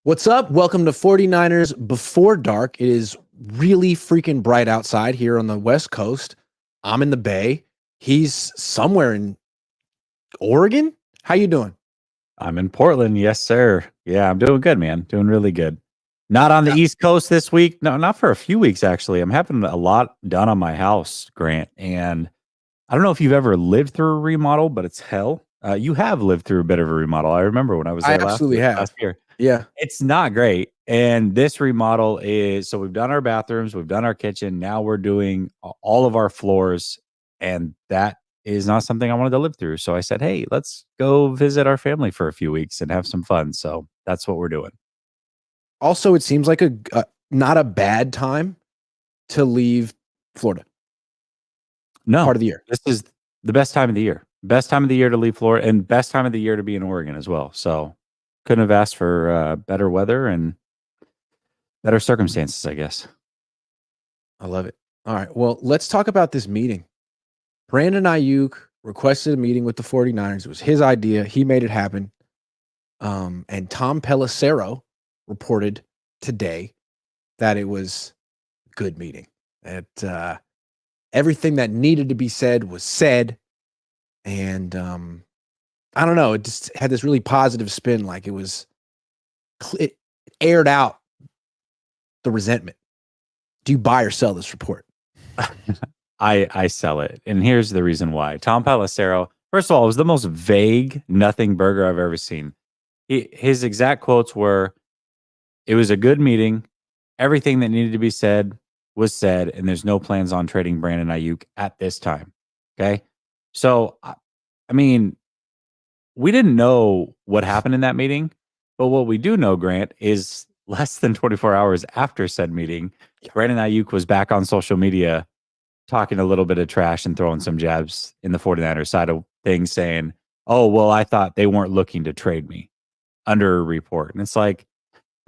What's up? Welcome to 49ers Before Dark. It is really freaking bright outside here on the West Coast. I'm in the Bay. He's somewhere in Oregon. How you doing? I'm in Portland. Yes, sir. Yeah, I'm doing good, man. Doing really good. Not on the East Coast this week. No, not for a few weeks, actually. I'm having a lot done on my house, Grant. And I don't know if you've ever lived through a remodel, but it's hell. You have lived through a bit of a remodel. I remember when I was I there absolutely have. last year. Yeah. It's not great. And this remodel is, so we've done our bathrooms, we've done our kitchen. Now we're doing all of our floors. And that is not something I wanted to live through. So I said, hey, let's go visit our family for a few weeks and have some fun. So that's what we're doing. Also, it seems like a not a bad time to leave Florida. No, part of the year. This is the best time of the year. Best time of the year to leave Florida and best time of the year to be in Oregon as well. So couldn't have asked for better weather and better circumstances, I guess. I love it. All right. Well, let's talk about this meeting. Brandon Aiyuk requested a meeting with the 49ers. It was his idea. He made it happen. And Tom Pelissero reported today that it was a good meeting. That everything that needed to be said was said. And I don't know. It just had this really positive spin. Like it aired out the resentment. Do you buy or sell this report? I sell it. And here's the reason why. Tom Pelissero, first of all, it was the most vague nothing burger I've ever seen. His exact quotes were, it was a good meeting. Everything that needed to be said was said, and there's no plans on trading Brandon Aiyuk at this time. Okay? So, I mean, we didn't know what happened in that meeting, but what we do know, Grant, is less than 24 hours after said meeting, Brandon Aiyuk was back on social media talking a little bit of trash and throwing some jabs in the 49ers side of things, saying, oh, well, I thought they weren't looking to trade me under a report. And it's like,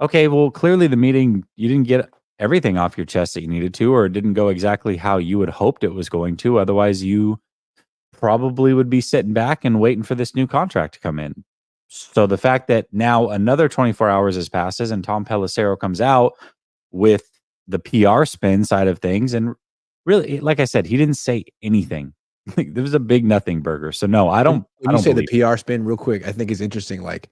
okay, well, clearly the meeting, you didn't get everything off your chest that you needed to, or it didn't go exactly how you had hoped it was going to. Otherwise, you probably would be sitting back and waiting for this new contract to come in. So the fact that now another 24 hours has passes and Tom Pelissero comes out with the PR spin side of things, and really, like I said, he didn't say anything. There was a big nothing burger. So no, I don't. When you say the PR spin, real quick, I think it's interesting. Like,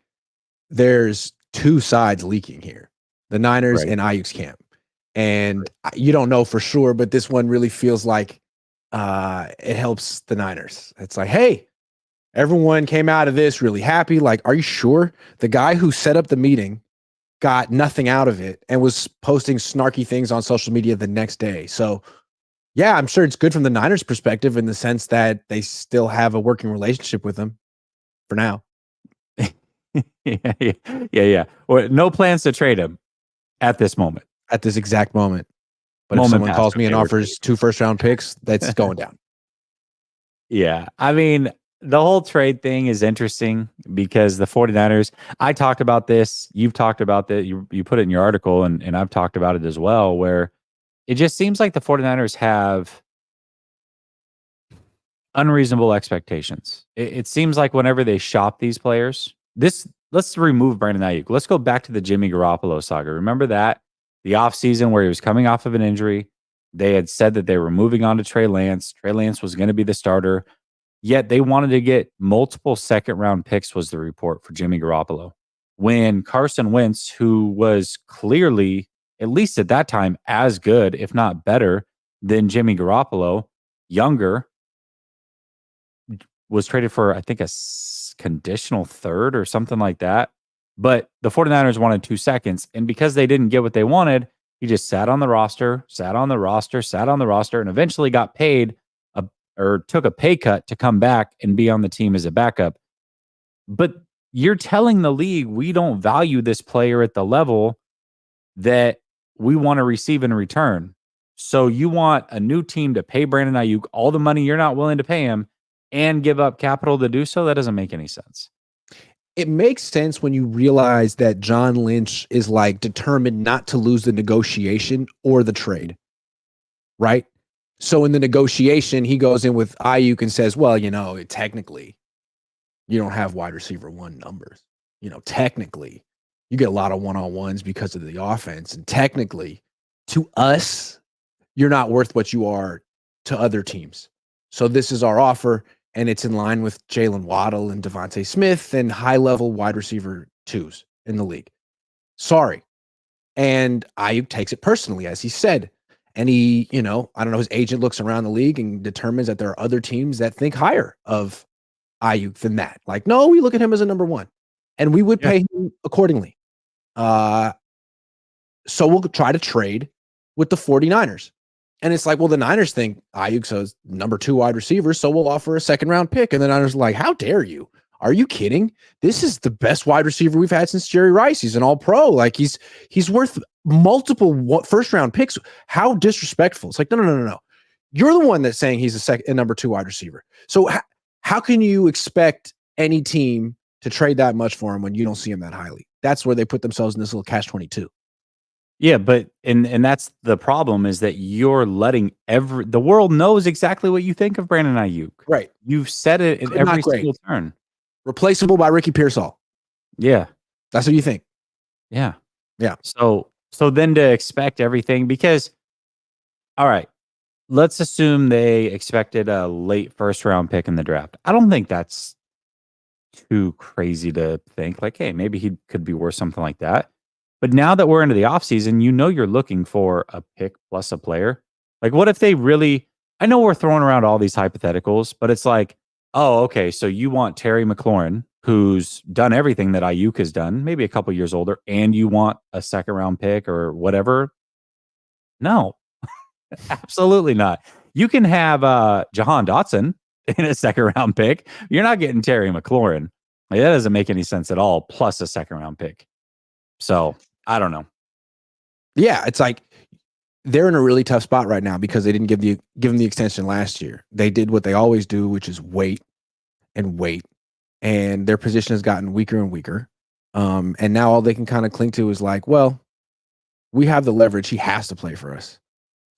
there's two sides leaking here: the Niners and Aiyuk's camp, and you don't know for sure, but this one really feels like it helps the Niners. It's like, hey, everyone came out of this really happy. Like, are you sure the guy who set up the meeting got nothing out of it and was posting snarky things on social media the next day? So, yeah, I'm sure it's good from the Niners' perspective in the sense that they still have a working relationship with them for now. Yeah. Well, no plans to trade him at this moment. At this exact moment. But if someone calls me and offers 2 first-round picks, that's going down. Yeah. I mean, the whole trade thing is interesting because the 49ers, I talked about this. You've talked about that. You put it in your article, and I've talked about it as well, where it just seems like the 49ers have unreasonable expectations. It seems like whenever they shop these players, let's remove Brandon Aiyuk. Let's go back to the Jimmy Garoppolo saga. Remember that? The offseason where he was coming off of an injury. They had said that they were moving on to Trey Lance. Trey Lance was going to be the starter. Yet they wanted to get multiple second-round picks, was the report, for Jimmy Garoppolo. When Carson Wentz, who was clearly, at least at that time, as good, if not better, than Jimmy Garoppolo, younger, was traded for, I think, a conditional third or something like that. But the 49ers wanted 2 seconds, and because they didn't get what they wanted, he just sat on the roster, and eventually got paid or took a pay cut to come back and be on the team as a backup. But you're telling the league we don't value this player at the level that we want to receive in return. So you want a new team to pay Brandon Aiyuk all the money you're not willing to pay him and give up capital to do so? That doesn't make any sense. It makes sense when you realize that John Lynch is like determined not to lose the negotiation or the trade, right? So in the negotiation, he goes in with Aiyuk and says, well, technically, you don't have wide receiver 1 numbers. Technically, you get a lot of one-on-ones because of the offense. And technically, to us, you're not worth what you are to other teams. So this is our offer, and it's in line with Jalen Waddle and Devontae Smith and high-level wide receiver twos in the league. Sorry. And Aiyuk takes it personally, as he said. And he, I don't know, his agent looks around the league and determines that there are other teams that think higher of Aiyuk than that. Like, no, we look at him as a number one, and we would pay him accordingly. So we'll try to trade with the 49ers. And it's like, well, the Niners think Aiyuk's a number 2 wide receiver, so we'll offer a second-round pick. And the Niners are like, how dare you? Are you kidding? This is the best wide receiver we've had since Jerry Rice. He's an all-pro. Like, he's worth multiple first-round picks. How disrespectful. It's like, no. You're the one that's saying he's a number 2 wide receiver. So how can you expect any team to trade that much for him when you don't see him that highly? That's where they put themselves in this little catch-22. Yeah, but and that's the problem, is that you're letting the world knows exactly what you think of Brandon Aiyuk. Right. You've said it in every single turn. Replaceable by Ricky Pearsall. Yeah. That's what you think. Yeah. Yeah. So then to expect everything, because, all right, let's assume they expected a late first round pick in the draft. I don't think that's too crazy to think like, hey, maybe he could be worth something like that. But now that we're into the offseason, you're looking for a pick plus a player. Like, what if they really, I know we're throwing around all these hypotheticals, but it's like, oh, okay, so you want Terry McLaurin, who's done everything that Aiyuk has done, maybe a couple years older, and you want a second round pick or whatever? No, absolutely not. You can have Jahan Dotson in a second round pick. You're not getting Terry McLaurin. Like, that doesn't make any sense at all, plus a second round pick. So I don't know. Yeah, it's like they're in a really tough spot right now because they didn't give them the extension last year. They did what they always do, which is wait, and their position has gotten weaker and weaker. And now all they can kind of cling to is like, well, we have the leverage. He has to play for us.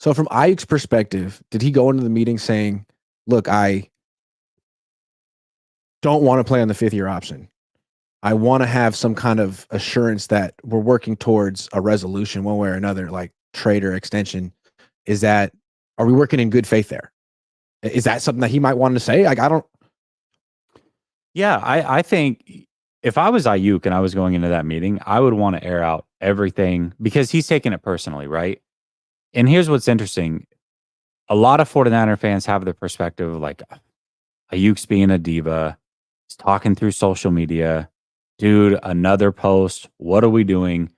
So from Aiyuk's perspective, did he go into the meeting saying, look, I don't want to play on the 5th-year option. I want to have some kind of assurance that we're working towards a resolution one way or another, like trade or extension. Are we working in good faith there? Is that something that he might want to say? Like, I don't. Yeah, I think if I was Aiyuk and I was going into that meeting, I would want to air out everything because he's taking it personally, right? And here's what's interesting. A lot of 49er fans have the perspective of like, Aiyuk's being a diva. He's talking through social media. Dude, another post. What are we doing?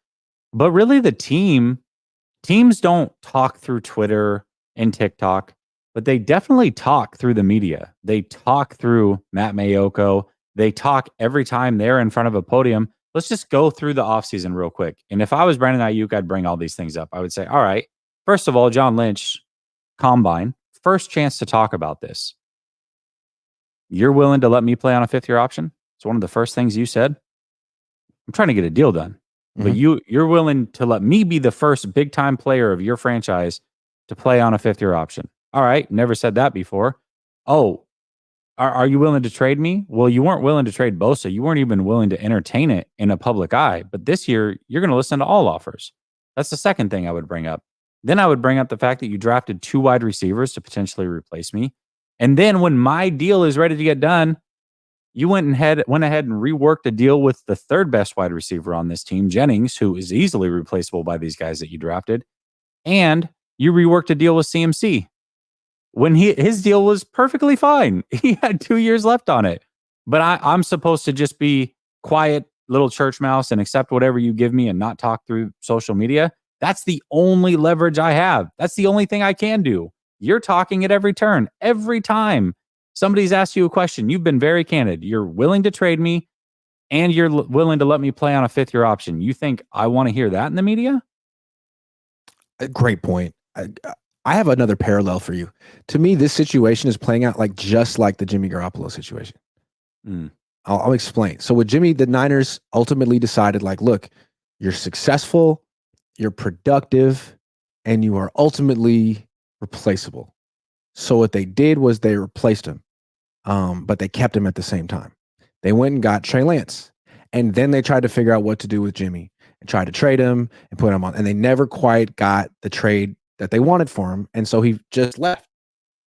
But really, teams don't talk through Twitter and TikTok, but they definitely talk through the media. They talk through Matt Mayoko. They talk every time they're in front of a podium. Let's just go through the offseason real quick. And if I was Brandon Aiyuk, I'd bring all these things up. I would say, all right, first of all, John Lynch, Combine, first chance to talk about this. You're willing to let me play on a 5th-year option? It's one of the first things you said. I'm trying to get a deal done. But you're willing to let me be the first big-time player of your franchise to play on a 5th-year option. All right, never said that before. Oh, are you willing to trade me? Well, you weren't willing to trade Bosa. You weren't even willing to entertain it in a public eye. But this year, you're going to listen to all offers. That's the second thing I would bring up. Then I would bring up the fact that you drafted 2 wide receivers to potentially replace me. And then when my deal is ready to get done, you went ahead and reworked a deal with the 3rd best wide receiver on this team, Jennings, who is easily replaceable by these guys that you drafted. And you reworked a deal with CMC when his deal was perfectly fine. He had 2 years left on it. But I'm supposed to just be quiet little church mouse and accept whatever you give me and not talk through social media. That's the only leverage I have. That's the only thing I can do. You're talking at every turn, every time somebody's asked you a question. You've been very candid. You're willing to trade me, and you're willing to let me play on a 5th-year option. You think I want to hear that in the media? Great point. I have another parallel for you. To me, this situation is playing out just like the Jimmy Garoppolo situation. I'll explain. So with Jimmy, the Niners ultimately decided, look, you're successful, you're productive, and you are ultimately replaceable. So what they did was they replaced him, but they kept him at the same time. They went and got Trey Lance. And then they tried to figure out what to do with Jimmy and tried to trade him and put him on. And they never quite got the trade that they wanted for him. And so he just left.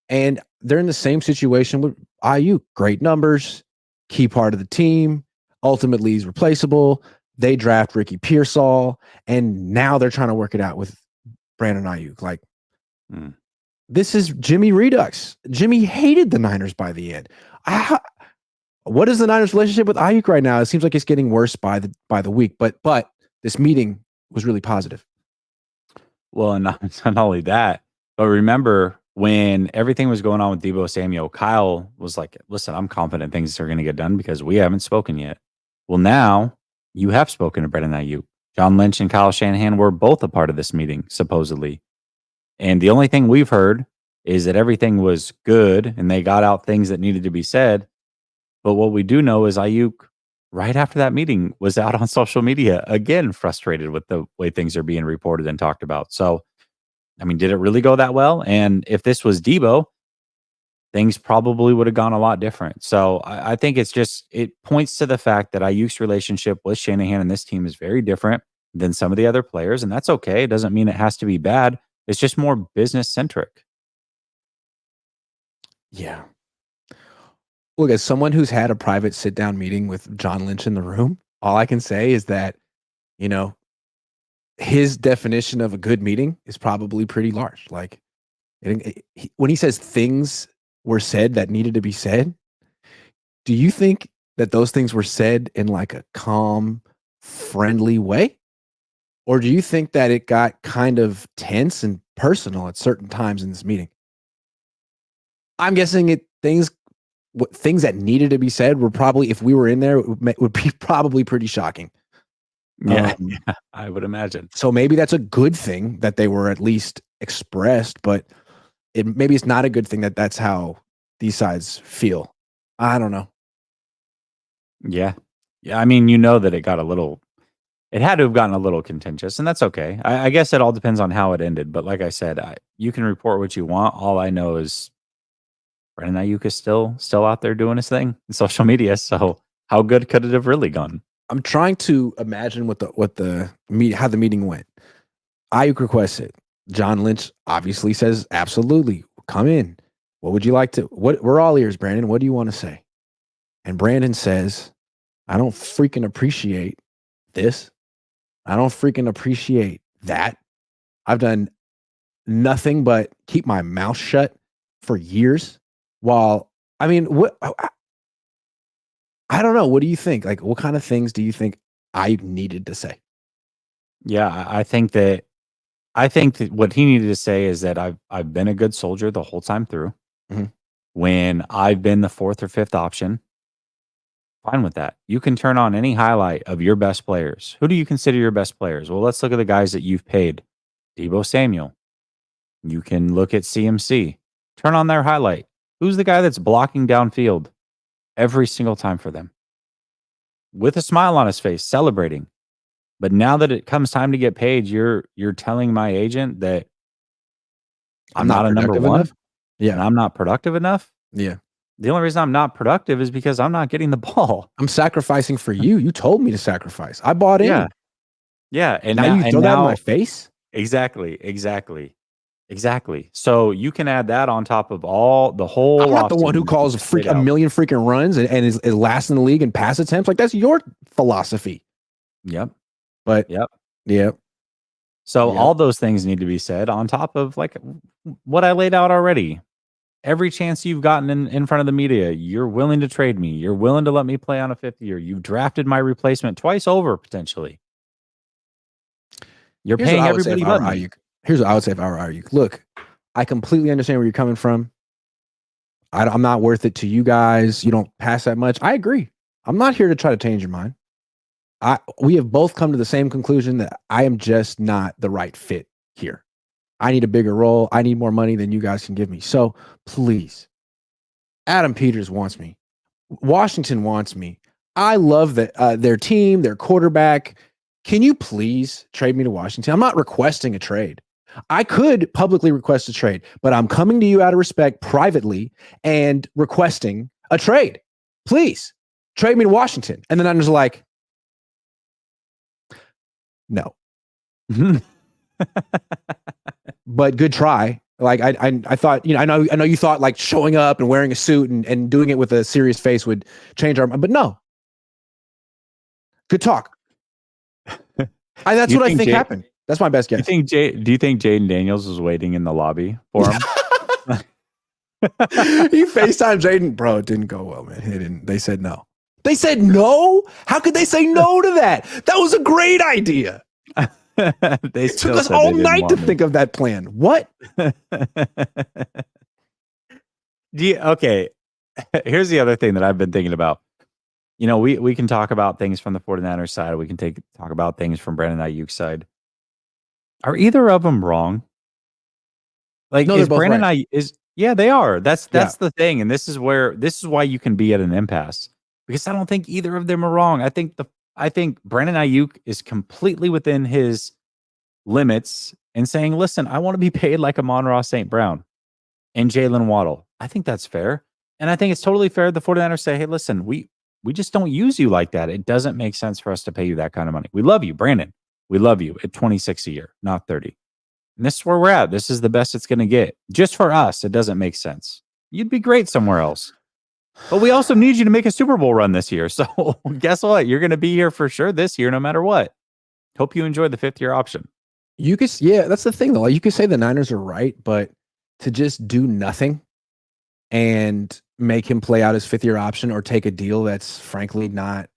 And they're in the same situation with Aiyuk. Great numbers, key part of the team. Ultimately, he's replaceable. They draft Ricky Pearsall, and now they're trying to work it out with Brandon Aiyuk. Like, this is Jimmy Redux. Jimmy hated the Niners by the end. What is the Niners' relationship with Aiyuk right now? It seems like it's getting worse by the week. But this meeting was really positive. Well, and not only that, but remember when everything was going on with Deebo Samuel, Kyle was like, listen, I'm confident things are going to get done because we haven't spoken yet. Well, now you have spoken to Brandon Aiyuk. John Lynch and Kyle Shanahan were both a part of this meeting, supposedly. And the only thing we've heard is that everything was good and they got out things that needed to be said. But what we do know is Aiyuk, right after that meeting, was out on social media, again, frustrated with the way things are being reported and talked about. So, I mean, did it really go that well? And if this was Deebo, things probably would have gone a lot different. So I think it points to the fact that Ayuk's relationship with Shanahan and this team is very different than some of the other players. And that's okay. It doesn't mean it has to be bad. It's just more business centric. Yeah. Look, as someone who's had a private sit down meeting with John Lynch in the room, all I can say is that, his definition of a good meeting is probably pretty large. Like, when he says things were said that needed to be said, do you think that those things were said in like a calm, friendly way? Or do you think that it got kind of tense and personal at certain times in this meeting? I'm guessing things that needed to be said were probably, if we were in there, would be probably pretty shocking. Yeah, I would imagine. So maybe that's a good thing that they were at least expressed, but maybe it's not a good thing that that's how these sides feel. I don't know. Yeah. I mean, that it had to have gotten a little contentious, and that's okay. I guess it all depends on how it ended. But like I said, you can report what you want. All I know is Brandon Aiyuk is still out there doing his thing in social media. So how good could it have really gone? I'm trying to imagine how the meeting went. Aiyuk requests it. John Lynch obviously says, absolutely, come in. What would you like to? We're all ears, Brandon. What do you want to say? And Brandon says, I don't freaking appreciate this. I don't freaking appreciate that. I've done nothing but keep my mouth shut for years. I don't know. What do you think? Like, what kind of things do you think I needed to say? Yeah, I think that what he needed to say is that I've been a good soldier the whole time through. Mm-hmm. When I've been the fourth or fifth option, fine with that. You can turn on any highlight of your best players. Who do you consider your best players? Well, let's look at the guys that you've paid. Deebo Samuel. You can look at CMC. Turn on their highlight. Who's the guy that's blocking downfield every single time for them? With a smile on his face, celebrating. But now that it comes time to get paid, you're telling my agent that I'm not a number one. Enough? Yeah. And I'm not productive enough. Yeah. The only reason I'm not productive is because I'm not getting the ball. I'm sacrificing for you. You told me to sacrifice. I bought in. Yeah. And now you throw that in my face? Exactly. So you can add that on top of the whole. I'm not the one who calls a million freaking runs and is last in the league in pass attempts. Like, that's your philosophy. Yep. But yep. So all those things need to be said on top of like what I laid out already. Every chance you've gotten in front of the media, you're willing to trade me. You're willing to let me play on a fifth year. You've drafted my replacement twice over potentially. You're paying everybody but me. Here's what I would say if I were Aiyuk. Look, I completely understand where you're coming from. I'm not worth it to you guys. You don't pass that much. I agree. I'm not here to try to change your mind. We have both come to the same conclusion that I am just not the right fit here. I need a bigger role. I need more money than you guys can give me. So please, Adam Peters wants me. Washington wants me. I love their team, their quarterback. Can you please trade me to Washington? I'm not requesting a trade. I could publicly request a trade, but I'm coming to you out of respect privately and requesting a trade. Please trade me to Washington. And then I'm just like, No. But good try. Like I thought, I know you thought like showing up and wearing a suit and doing it with a serious face would change our mind, but no. Good talk. That's what I think happened. That's my best guess. Do you think Jaden Daniels was waiting in the lobby for him? He FaceTimed Jaden. Bro, it didn't go well, man. They said no. They said no? How could they say no to that? That was a great idea. It took us all night to think of that plan. What? Okay. Here's the other thing that I've been thinking about. We can talk about things from the 49ers side. We can talk about things from Brandon Aiyuk's side. Are either of them wrong? Like, no, is Brandon right. Yeah, they are. That's the thing. And this is why you can be at an impasse, because I don't think either of them are wrong. I think Brandon Aiyuk is completely within his limits and saying, listen, I want to be paid like Amon-Ra St. Brown and Jalen Waddle. I think that's fair. And I think it's totally fair. The 49ers say, hey, listen, we just don't use you like that. It doesn't make sense for us to pay you that kind of money. We love you, Brandon. We love you at 26 a year, not 30. And this is where we're at. This is the best it's going to get. Just for us, it doesn't make sense. You'd be great somewhere else. But we also need you to make a Super Bowl run this year. So guess what? You're going to be here for sure this year, no matter what. Hope you enjoy the 5th year option. That's the thing, though. Like, you could say the Niners are right, but to just do nothing and make him play out his 5th year option or take a deal that's frankly not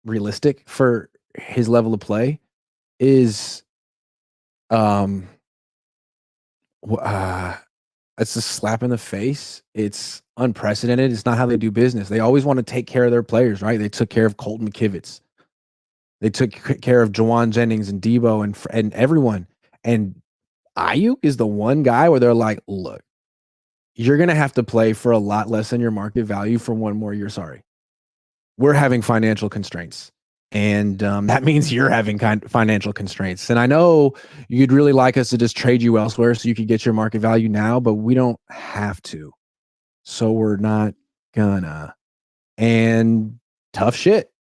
realistic for his level of play is it's a slap in the face. It's unprecedented. It's not how they do business. They always want to take care of their players, right? They took care of Colton McKivitz. They took care of Jawan Jennings and Deebo and everyone. And Aiyuk is the one guy where they're like, look, you're going to have to play for a lot less than your market value for one more year. Sorry. We're having financial constraints. And that means you're having financial constraints. And I know you'd really like us to just trade you elsewhere so you could get your market value now, but we don't have to. So we're not gonna. And tough shit.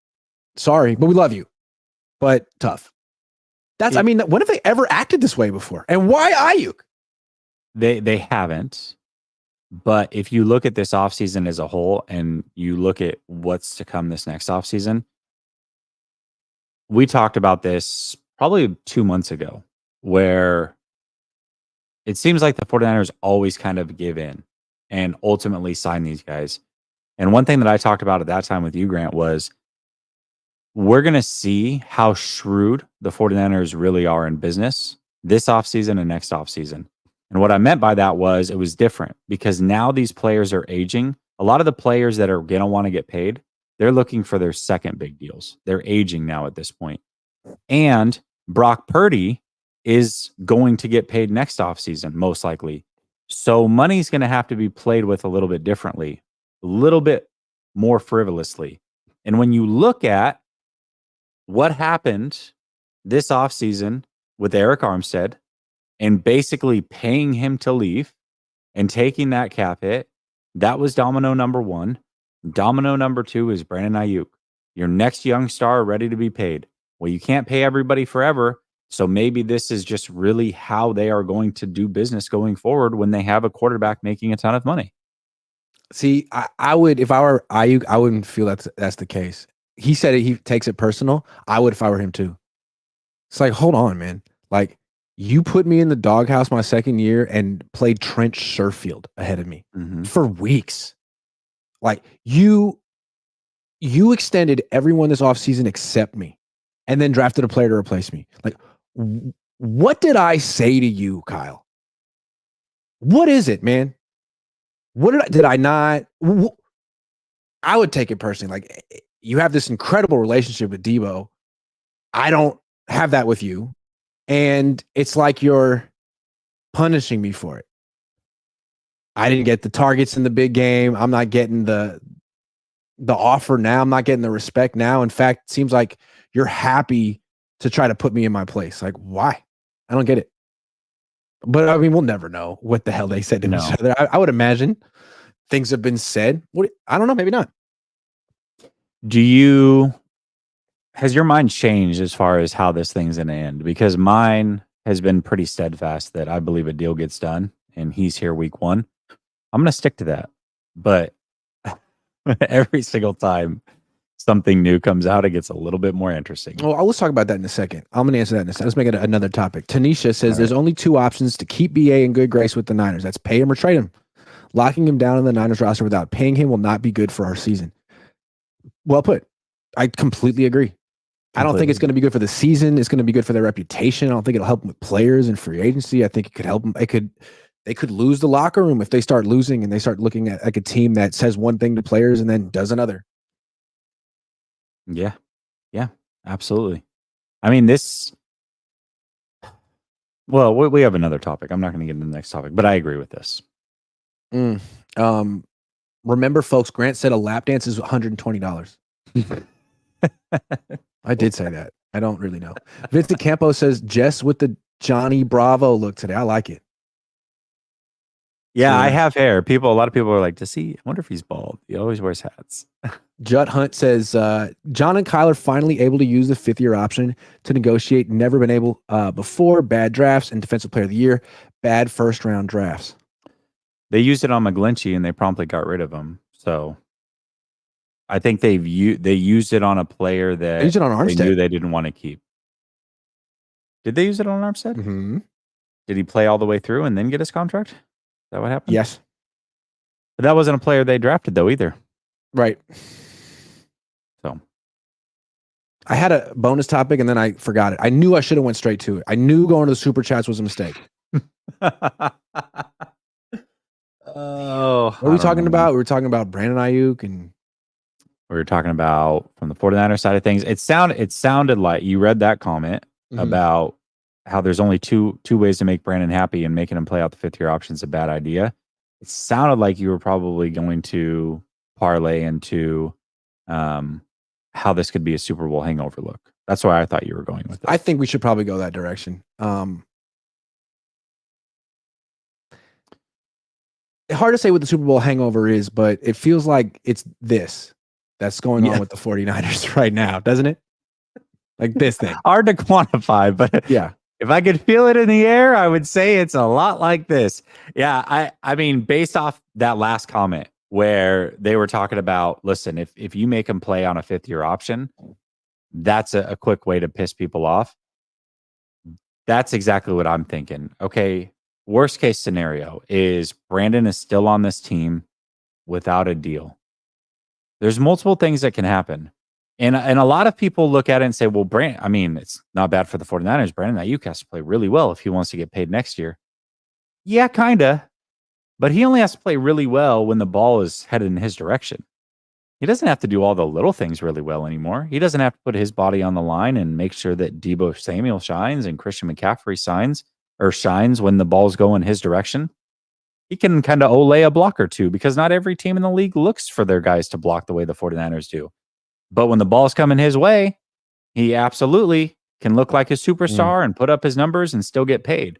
Sorry, but we love you. But tough. When have they ever acted this way before? And why Aiyuk? They haven't. But if you look at this offseason as a whole and you look at what's to come this next offseason, we talked about this probably 2 months ago, where it seems like the 49ers always kind of give in and ultimately sign these guys. And one thing that I talked about at that time with you, Grant, was we're going to see how shrewd the 49ers really are in business this offseason and next offseason. And what I meant by that was it was different because now these players are aging. A lot of the players that are going to want to get paid, they're looking for their second big deals. They're aging now at this point. And Brock Purdy is going to get paid next offseason, most likely. So money's going to have to be played with a little bit differently, a little bit more frivolously. And when you look at what happened this offseason with Eric Armstead and basically paying him to leave and taking that cap hit, that was domino number 1. Domino number 2 is Brandon Aiyuk, your next young star ready to be paid. Well, you can't pay everybody forever. So maybe this is just really how they are going to do business going forward when they have a quarterback making a ton of money. See, I would, if I were Aiyuk, I wouldn't feel that's the case. He said he takes it personal. I would if I were him too. It's like, hold on, man. Like, you put me in the doghouse my second year and played Trent Sherfield ahead of me for weeks. Like, you extended everyone this offseason except me and then drafted a player to replace me. Like, what did I say to you, Kyle? What is it, man? What did I not? I would take it personally. Like, you have this incredible relationship with Deebo. I don't have that with you. And it's like you're punishing me for it. I didn't get the targets in the big game. I'm not getting the offer now. I'm not getting the respect now. In fact, it seems like you're happy to try to put me in my place. Like, why? I don't get it. But I mean, we'll never know what the hell they said to each other. I would imagine things have been said. I don't know. Maybe not. Do you has your mind changed as far as how this thing's going to end? Because mine has been pretty steadfast that I believe a deal gets done and he's here week 1. I'm going to stick to that. But every single time something new comes out, it gets a little bit more interesting. Well, let's talk about that in a second. I'm going to answer that in a second. Let's make it another topic. Tanisha says there's only 2 options to keep BA in good grace with the Niners. That's pay him or trade him. Locking him down in the Niners roster without paying him will not be good for our season. Well put. I completely agree. I don't think it's going to be good for the season. It's going to be good for their reputation. I don't think it'll help them with players and free agency. I think it could help them. They could lose the locker room if they start losing and they start looking at like a team that says one thing to players and then does another. Yeah. Yeah, absolutely. I mean, we have another topic. I'm not going to get into the next topic, but I agree with this. Remember, folks, Grant said a lap dance is $120. I did say that. I don't really know. Vincent Campo says Jess with the Johnny Bravo look today. I like it. Yeah, I have hair. A lot of people are like, I wonder if he's bald. He always wears hats. Judd Hunt says, John and Kyler finally able to use the 5th-year option to negotiate. Never been able before. Bad drafts and defensive player of the year. Bad first-round drafts. They used it on McGlinchey and they promptly got rid of him. So I think they used it on a player that they used it on Armstead. They knew they didn't want to keep. Did they use it on Armstead? Mm-hmm. Did he play all the way through and then get his contract? Is that what happened? Yes. But that wasn't a player they drafted though either. Right. So I had a bonus topic and then I forgot it. I knew I should have went straight to it. I knew going to the super chats was a mistake. What are we talking about? We were talking about Brandon Aiyuk and we were talking about from the 49ers side of things. It sounded like you read that comment about how there's only two ways to make Brandon happy, and making him play out the 5th-year option is a bad idea. It sounded like you were probably going to parlay into how this could be a Super Bowl hangover look. That's why I thought you were going with it. I think we should probably go that direction. Hard to say what the Super Bowl hangover is, but it feels like it's this that's going on with the 49ers right now, doesn't it? Like this thing. Hard to quantify, but yeah. If I could feel it in the air, I would say it's a lot like this. Yeah, I mean, based off that last comment where they were talking about, listen, if you make them play on a 5th-year option, that's a quick way to piss people off. That's exactly what I'm thinking. Okay, worst case scenario is Brandon is still on this team without a deal. There's multiple things that can happen. And a lot of people look at it and say, well, it's not bad for the 49ers. Brandon Aiyuk has to play really well if he wants to get paid next year. Yeah, kind of. But he only has to play really well when the ball is headed in his direction. He doesn't have to do all the little things really well anymore. He doesn't have to put his body on the line and make sure that Deebo Samuel shines and Christian McCaffrey shines when the ball's going his direction. He can kind of olay a block or two, because not every team in the league looks for their guys to block the way the 49ers do. But when the ball's coming his way, he absolutely can look like a superstar and put up his numbers and still get paid.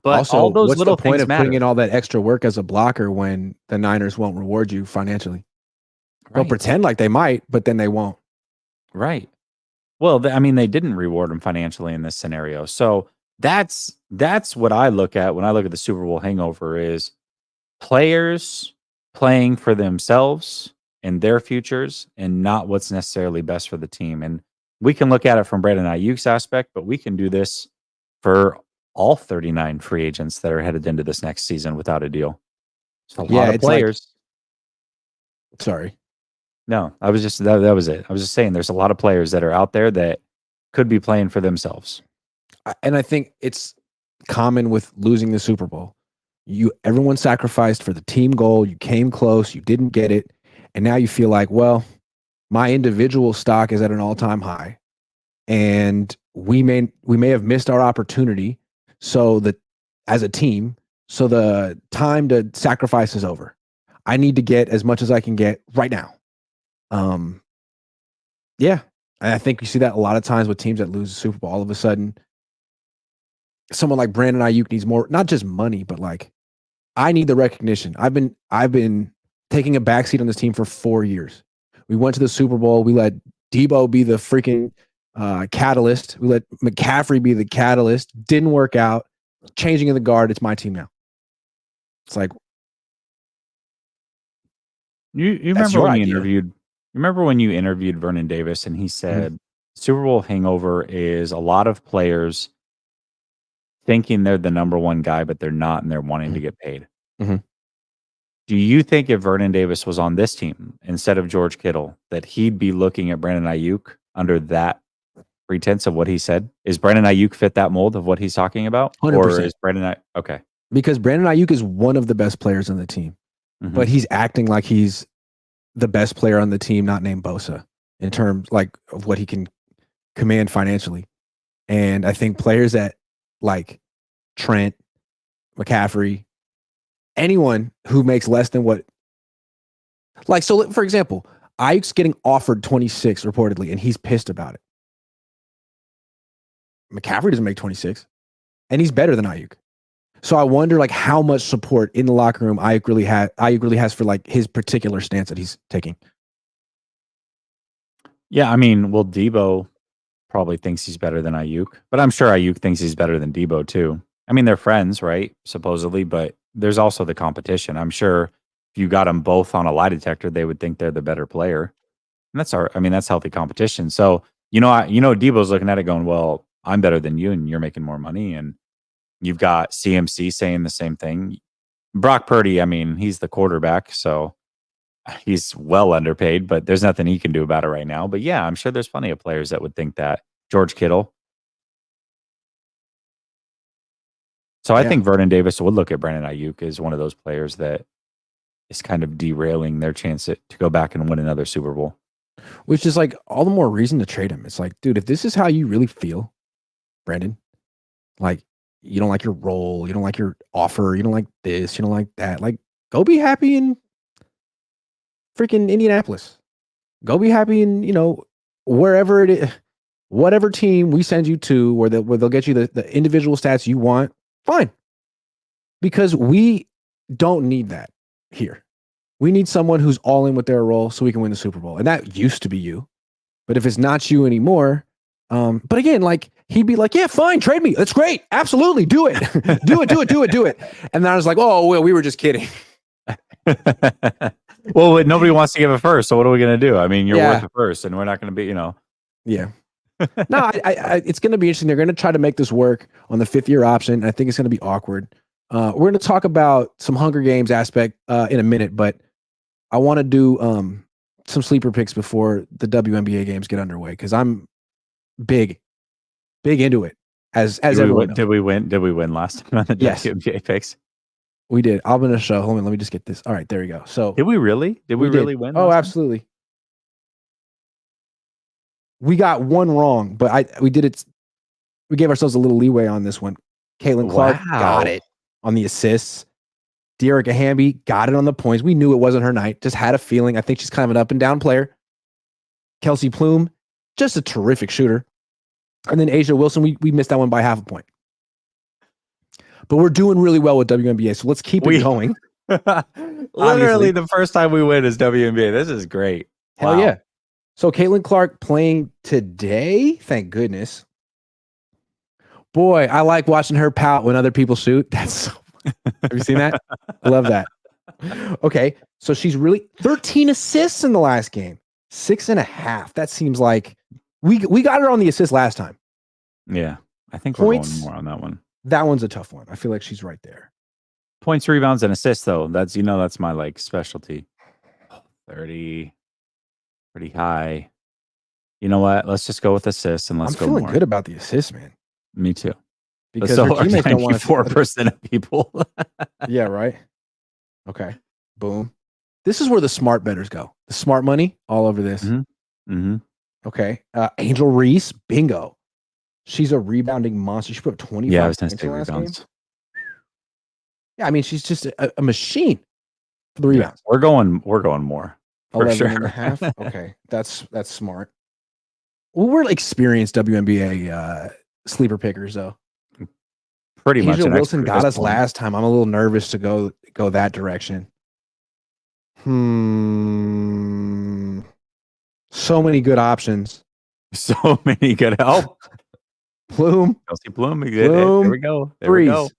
But also, all those what's little the point things of matter. putting in all that extra work as a blocker when the Niners won't reward you financially? Right. They'll pretend like they might, but then they won't. Right. Well, they didn't reward him financially in this scenario. So that's what I look at when I look at the Super Bowl hangover, is players playing for themselves and their futures and not what's necessarily best for the team. And we can look at it from Brandon Aiyuk's aspect, but we can do this for all 39 free agents that are headed into this next season without a deal. So a lot of players. Sorry. No, I was just, that was it. I was just saying there's a lot of players that are out there that could be playing for themselves. And I think it's common with losing the Super Bowl. Everyone sacrificed for the team goal. You came close. You didn't get it. And now you feel like, well, my individual stock is at an all-time high, and we may have missed our opportunity. So that as a team, so the time to sacrifice is over. I need to get as much as I can get right now. Yeah, I think you see that a lot of times with teams that lose the Super Bowl. All of a sudden, someone like Brandon Aiyuk needs more, not just money, but like, I need the recognition. I've been taking a backseat on this team for 4 years. We went to the Super Bowl. We let Deebo be the freaking catalyst. We let McCaffrey be the catalyst. Didn't work out. Changing of the guard. It's my team now. It's like You that's remember your when you idea. interviewed? Remember when you interviewed Vernon Davis and he said Super Bowl hangover is a lot of players thinking they're the number one guy, but they're not, and they're wanting to get paid. Mhm. Do you think if Vernon Davis was on this team instead of George Kittle, that he'd be looking at Brandon Aiyuk under that pretense of what he said? Is Brandon Aiyuk fit that mold of what he's talking about? 100%. Or is Brandon okay? Because Brandon Aiyuk is one of the best players on the team, but he's acting like he's the best player on the team, not named Bosa, in terms like of what he can command financially. And I think players that like Trent, McCaffrey, anyone who makes less than what, like, so for example, Ayuk's getting offered 26 reportedly, and he's pissed about it. McCaffrey doesn't make 26, and he's better than Aiyuk. So I wonder, like, how much support in the locker room Aiyuk really has for like his particular stance that he's taking. Yeah, I mean, well, Deebo probably thinks he's better than Aiyuk, but I'm sure Aiyuk thinks he's better than Deebo too. I mean, they're friends, right? Supposedly, but there's also the competition. I'm sure if you got them both on a lie detector, they would think they're the better player. And that's healthy competition. So, Deebo's looking at it going, well, I'm better than you and you're making more money. And you've got CMC saying the same thing. Brock Purdy, I mean, he's the quarterback, so he's well underpaid, but there's nothing he can do about it right now. But yeah, I'm sure there's plenty of players that would think that. George Kittle. So I think Vernon Davis would look at Brandon Aiyuk as one of those players that is kind of derailing their chance to go back and win another Super Bowl. Which is like all the more reason to trade him. It's like, dude, if this is how you really feel, Brandon, like you don't like your role, you don't like your offer, you don't like this, you don't like that, like go be happy in freaking Indianapolis. Go be happy in, wherever it is, whatever team we send you to where they'll get you the individual stats you want. Fine. Because we don't need that here. We need someone who's all in with their role so we can win the Super Bowl. And that used to be you. But if it's not you anymore, but again, like he'd be like, yeah, fine, trade me. That's great. Absolutely. Do it. do it. And then I was like, oh, well, we were just kidding. Well, nobody wants to give a first. So what are we going to do? I mean, you're worth a first and we're not going to be, Yeah. No, it's going to be interesting. They're going to try to make this work on the 5th-year option. I think it's going to be awkward. We're going to talk about some Hunger Games aspect in a minute, but I want to do some sleeper picks before the WNBA games get underway because I'm big into it. As everyone knows. Did we win last time on the WNBA picks? We did. I'm going to show. Hold on, let me just get this. All right, there we go. So did we really? Did we really win? Oh, absolutely. We got one wrong, but we did it. We gave ourselves a little leeway on this one. Caitlin Clark got it on the assists. Dearica Hamby got it on the points. We knew it wasn't her night. Just had a feeling. I think she's kind of an up and down player. Kelsey Plume, just a terrific shooter. And then Asia Wilson, we missed that one by half a point. But we're doing really well with WNBA, so let's keep it going. Literally, the first time we win is WNBA. This is great. Hell yeah. So Caitlin Clark playing today. Thank goodness. Boy, I like watching her pout when other people shoot. That's so fun. Have you seen that? I love that. Okay. So she's really 13 assists in the last game. 6.5. That seems like we got her on the assist last time. Yeah. I think points, we're going more on that one. That one's a tough one. I feel like she's right there. Points, rebounds, and assists, though. That's my like specialty. 30. Pretty high. You know what? Let's just go with assists and let's go more. I'm feeling good about the assists, man. Me too. Because her teammates don't want to 4% of people. Yeah, right. Okay. Boom. This is where the smart bettors go. The smart money all over this. Okay. Angel Reese, bingo. She's a rebounding monster. She put up 25 I was going points to say in the last rebounds. game. Yeah, I mean, she's just a machine for the rebounds. Yeah, we're going more. For 11 sure. and a half. Okay. That's smart. Well, we're experienced WNBA sleeper pickers, though. Pretty much. Asia Wilson got us last time. I'm a little nervous to go that direction. So many good options. So many good help. Plume. Kelsey Plum. Plume. There we go. There we Freeze. go.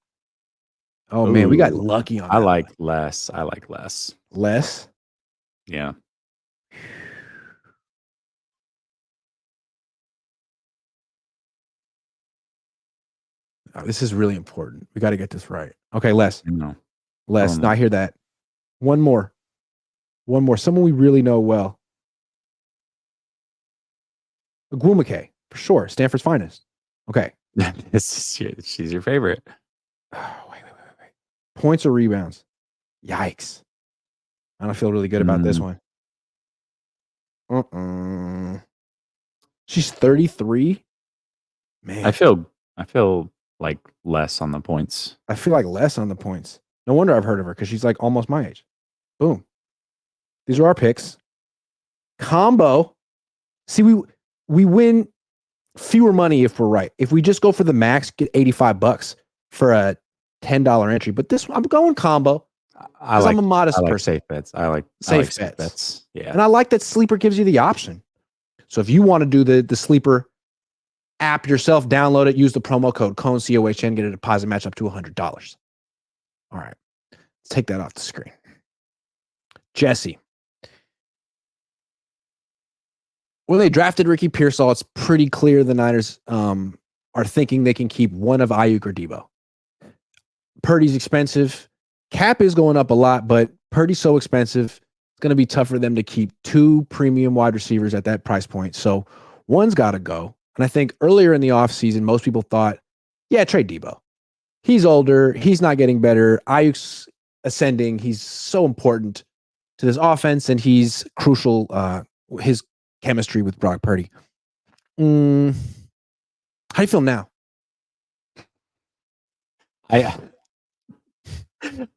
Oh, man, we got Ooh, lucky on I that like one. less. I like less. Less? Yeah. Oh, this is really important. We got to get this right. Okay, less. No. Less. No, I hear that. One more. One more. Someone we really know well. Agwumake, for sure. Stanford's finest. Okay. She's your favorite. Oh, wait. Points or rebounds? Yikes. I don't feel really good about this one. She's 33. Man. I feel like less on the points. I feel like less on the points. No wonder I've heard of her because she's like almost my age. Boom. These are our picks. Combo. See, we win fewer money if we're right. If we just go for the max, get $85 for a $10 entry. But this I'm going combo. I'm a modest person. Safe bets. I like safe bets. Yeah. And I like that Sleeper gives you the option. So if you want to do the Sleeper app yourself, download it, use the promo code Cohn, COHN, get a deposit match up to $100. All right. Let's take that off the screen. Jesse. When they drafted Ricky Pearsall, it's pretty clear the Niners are thinking they can keep one of Aiyuk or Deebo. Purdy's expensive. Cap is going up a lot, but Purdy's so expensive, it's going to be tough for them to keep two premium wide receivers at that price point. So one's got to go. And I think earlier in the offseason, most people thought, yeah, trade Deebo. He's older. He's not getting better. Ayuk's ascending. He's so important to this offense, and he's crucial. His chemistry with Brock Purdy. How do you feel now?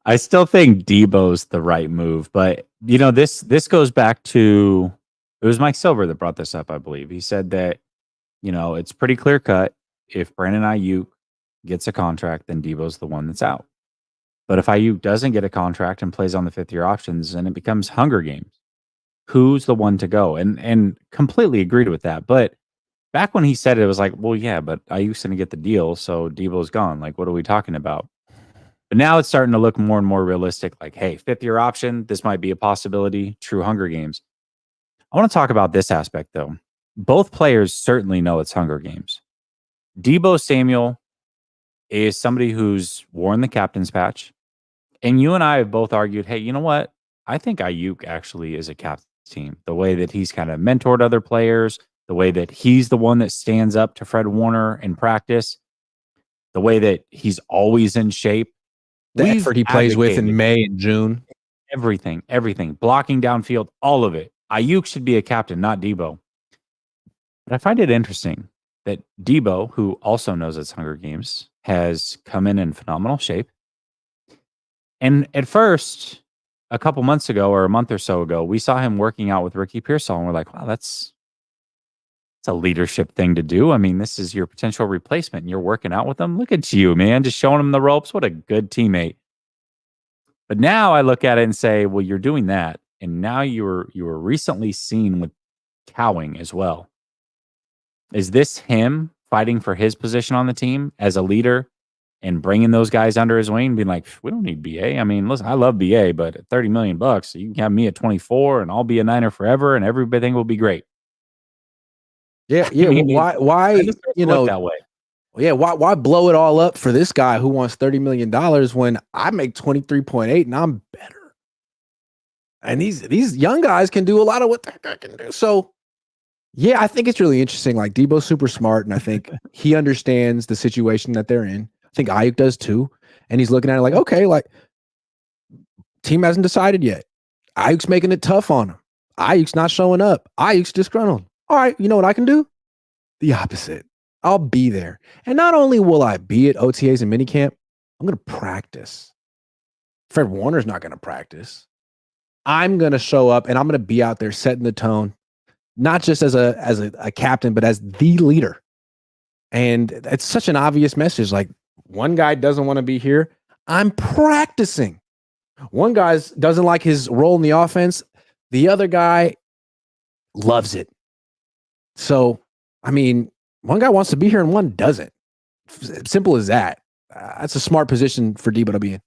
I still think Deebo's the right move, but this goes back to, it was Mike Silver that brought this up, I believe. He said that, it's pretty clear cut. If Brandon Aiyuk gets a contract, then Deebo's the one that's out. But if Aiyuk doesn't get a contract and plays on the 5th-year options, then it becomes Hunger Games. Who's the one to go? And completely agreed with that. But back when he said it was like, well, yeah, but Aiyuk's going to get the deal, so Deebo's gone. Like, what are we talking about? But now it's starting to look more and more realistic. Like, hey, 5th-year option, this might be a possibility. True Hunger Games. I want to talk about this aspect, though. Both players certainly know it's Hunger Games. Deebo Samuel is somebody who's worn the captain's patch. And you and I have both argued, hey, you know what? I think Aiyuk actually is a captain's team. The way that he's kind of mentored other players, the way that he's the one that stands up to Fred Warner in practice, the way that he's always in shape. The effort he plays with in May and June. Everything. Blocking downfield, all of it. Aiyuk should be a captain, not Deebo. But I find it interesting that Deebo, who also knows it's Hunger Games, has come in phenomenal shape. And at first, a couple months ago or a month or so ago, we saw him working out with Ricky Pearsall, and we're like, wow, that's a leadership thing to do. I mean, this is your potential replacement, and you're working out with him. Look at you, man, just showing him the ropes. What a good teammate. But now I look at it and say, well, you're doing that, and now you were recently seen with Cowing as well. Is this him fighting for his position on the team as a leader and bringing those guys under his wing, being like, we don't need BA. I mean, listen, I love BA, but at $30 million, you can have me at 24 and I'll be a Niner forever and everything will be great. Yeah. I mean, why that way? Yeah, why blow it all up for this guy who wants $30 million when I make 23.8 and I'm better? And these young guys can do a lot of what that guy can do. So yeah, I think it's really interesting. Like, Deebo's super smart, and I think he understands the situation that they're in. I think Aiyuk does too. And he's looking at it like, okay, like, team hasn't decided yet. Ayuk's making it tough on him. Ayuk's not showing up. Ayuk's disgruntled. All right, you know what I can do? The opposite. I'll be there. And not only will I be at OTAs and minicamp, I'm going to practice. Fred Warner's not going to practice. I'm going to show up, and I'm going to be out there setting the tone. Not just as a captain, but as the leader. And it's such an obvious message. Like, one guy doesn't want to be here. I'm practicing. One guy doesn't like his role in the offense. The other guy loves it. So, I mean, one guy wants to be here and one doesn't. Simple as that. That's a smart position for Deebo to be in.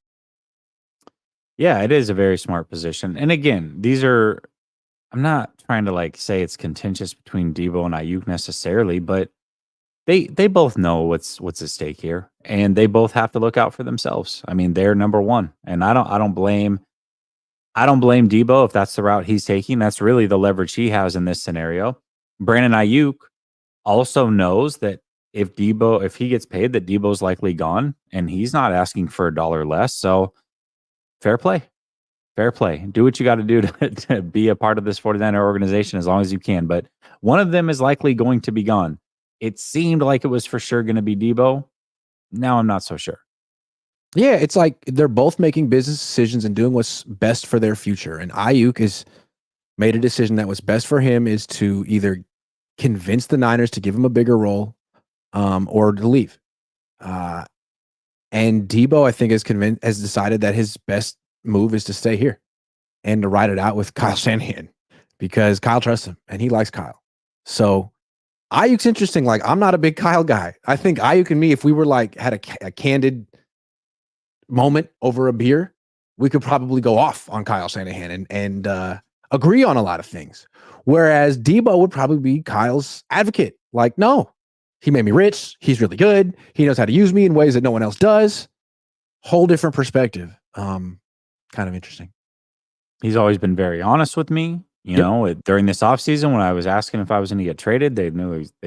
Yeah, it is a very smart position. And again, I'm not trying to like say it's contentious between Deebo and Ayuk necessarily, but they both know what's at stake here, and they both have to look out for themselves. I mean, they're number one, and I don't blame Deebo if that's the route he's taking. That's really the leverage he has in this scenario. Brandon Aiyuk also knows that if he gets paid, that Deebo's likely gone, and he's not asking for a dollar less. So fair play. Fair play. Do what you got to do to be a part of this 49er organization as long as you can. But one of them is likely going to be gone. It seemed like it was for sure going to be Deebo. Now I'm not so sure. Yeah, it's like they're both making business decisions and doing what's best for their future. And Ayuk has made a decision that what's best for him is to either convince the Niners to give him a bigger role or to leave. And Deebo, I think, has decided that his best move is to stay here and to ride it out with Kyle Shanahan because Kyle trusts him and he likes Kyle. So Ayuk's interesting. Like, I'm not a big Kyle guy. I think Ayuk and me, if we were like had a candid moment over a beer, we could probably go off on Kyle Shanahan and agree on a lot of things. Whereas Deebo would probably be Kyle's advocate. Like, no, he made me rich. He's really good. He knows how to use me in ways that no one else does. Whole different perspective. Kind of interesting. He's always been very honest with me. You know, during this offseason when I was asking if I was going to get traded, they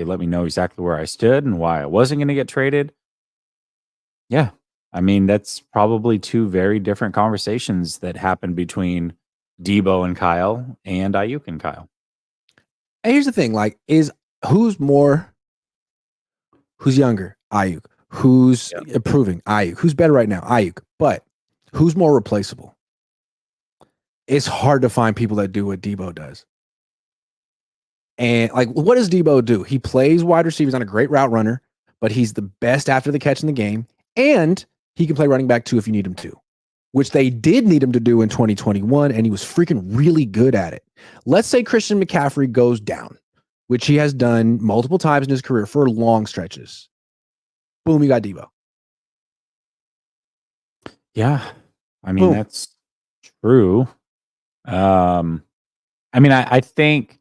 let me know exactly where I stood and why I wasn't going to get traded. Yeah. I mean, that's probably two very different conversations that happened between Deebo and Kyle and Ayuk and Kyle. And here's the thing, like, who's younger? Ayuk. Who's improving? Ayuk. Who's better right now? Ayuk. But who's more replaceable? It's hard to find people that do what Deebo does. And like, what does Deebo do? He plays wide receivers on a great route runner, but he's the best after the catch in the game. And he can play running back too if you need him to, which they did need him to do in 2021. And he was freaking really good at it. Let's say Christian McCaffrey goes down, which he has done multiple times in his career for long stretches. Boom, you got Deebo. Yeah. I mean, that's true. I mean, I think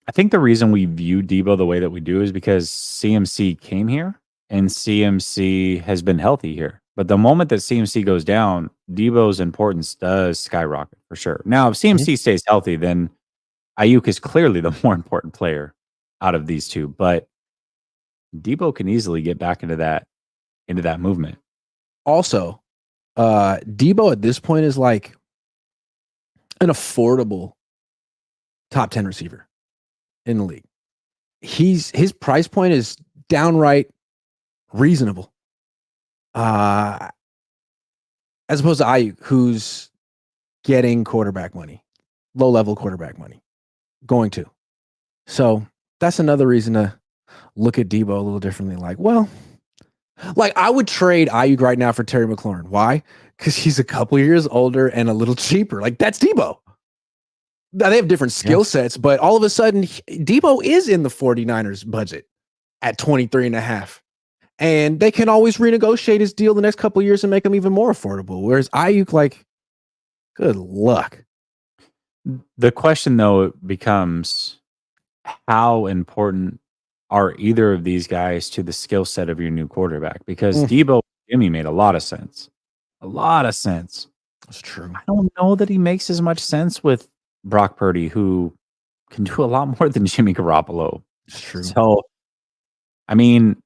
the reason we view Deebo the way that we do is because CMC came here and CMC has been healthy here. But the moment that CMC goes down, Deebo's importance does skyrocket for sure. Now, if CMC stays healthy, then Ayuk is clearly the more important player out of these two. But Deebo can easily get back into that movement. Also, Deebo at this point is like an affordable top 10 receiver in the league. His price point is downright reasonable. As opposed to Ayuk, who's getting quarterback money, low-level quarterback money, going to. So that's another reason to look at Deebo a little differently. Like, well, like I would trade Ayuk right now for Terry McLaurin. Why? Because he's a couple years older and a little cheaper. Like, that's Deebo. Now, they have different skill sets, but all of a sudden, Deebo is in the 49ers budget at 23 and a half. And they can always renegotiate his deal the next couple of years and make him even more affordable. Whereas Ayuk, like, good luck. The question, though, becomes how important are either of these guys to the skill set of your new quarterback? Because Deebo, Jimmy made a lot of sense. A lot of sense. That's true. I don't know that he makes as much sense with Brock Purdy, who can do a lot more than Jimmy Garoppolo. It's true. So, I mean,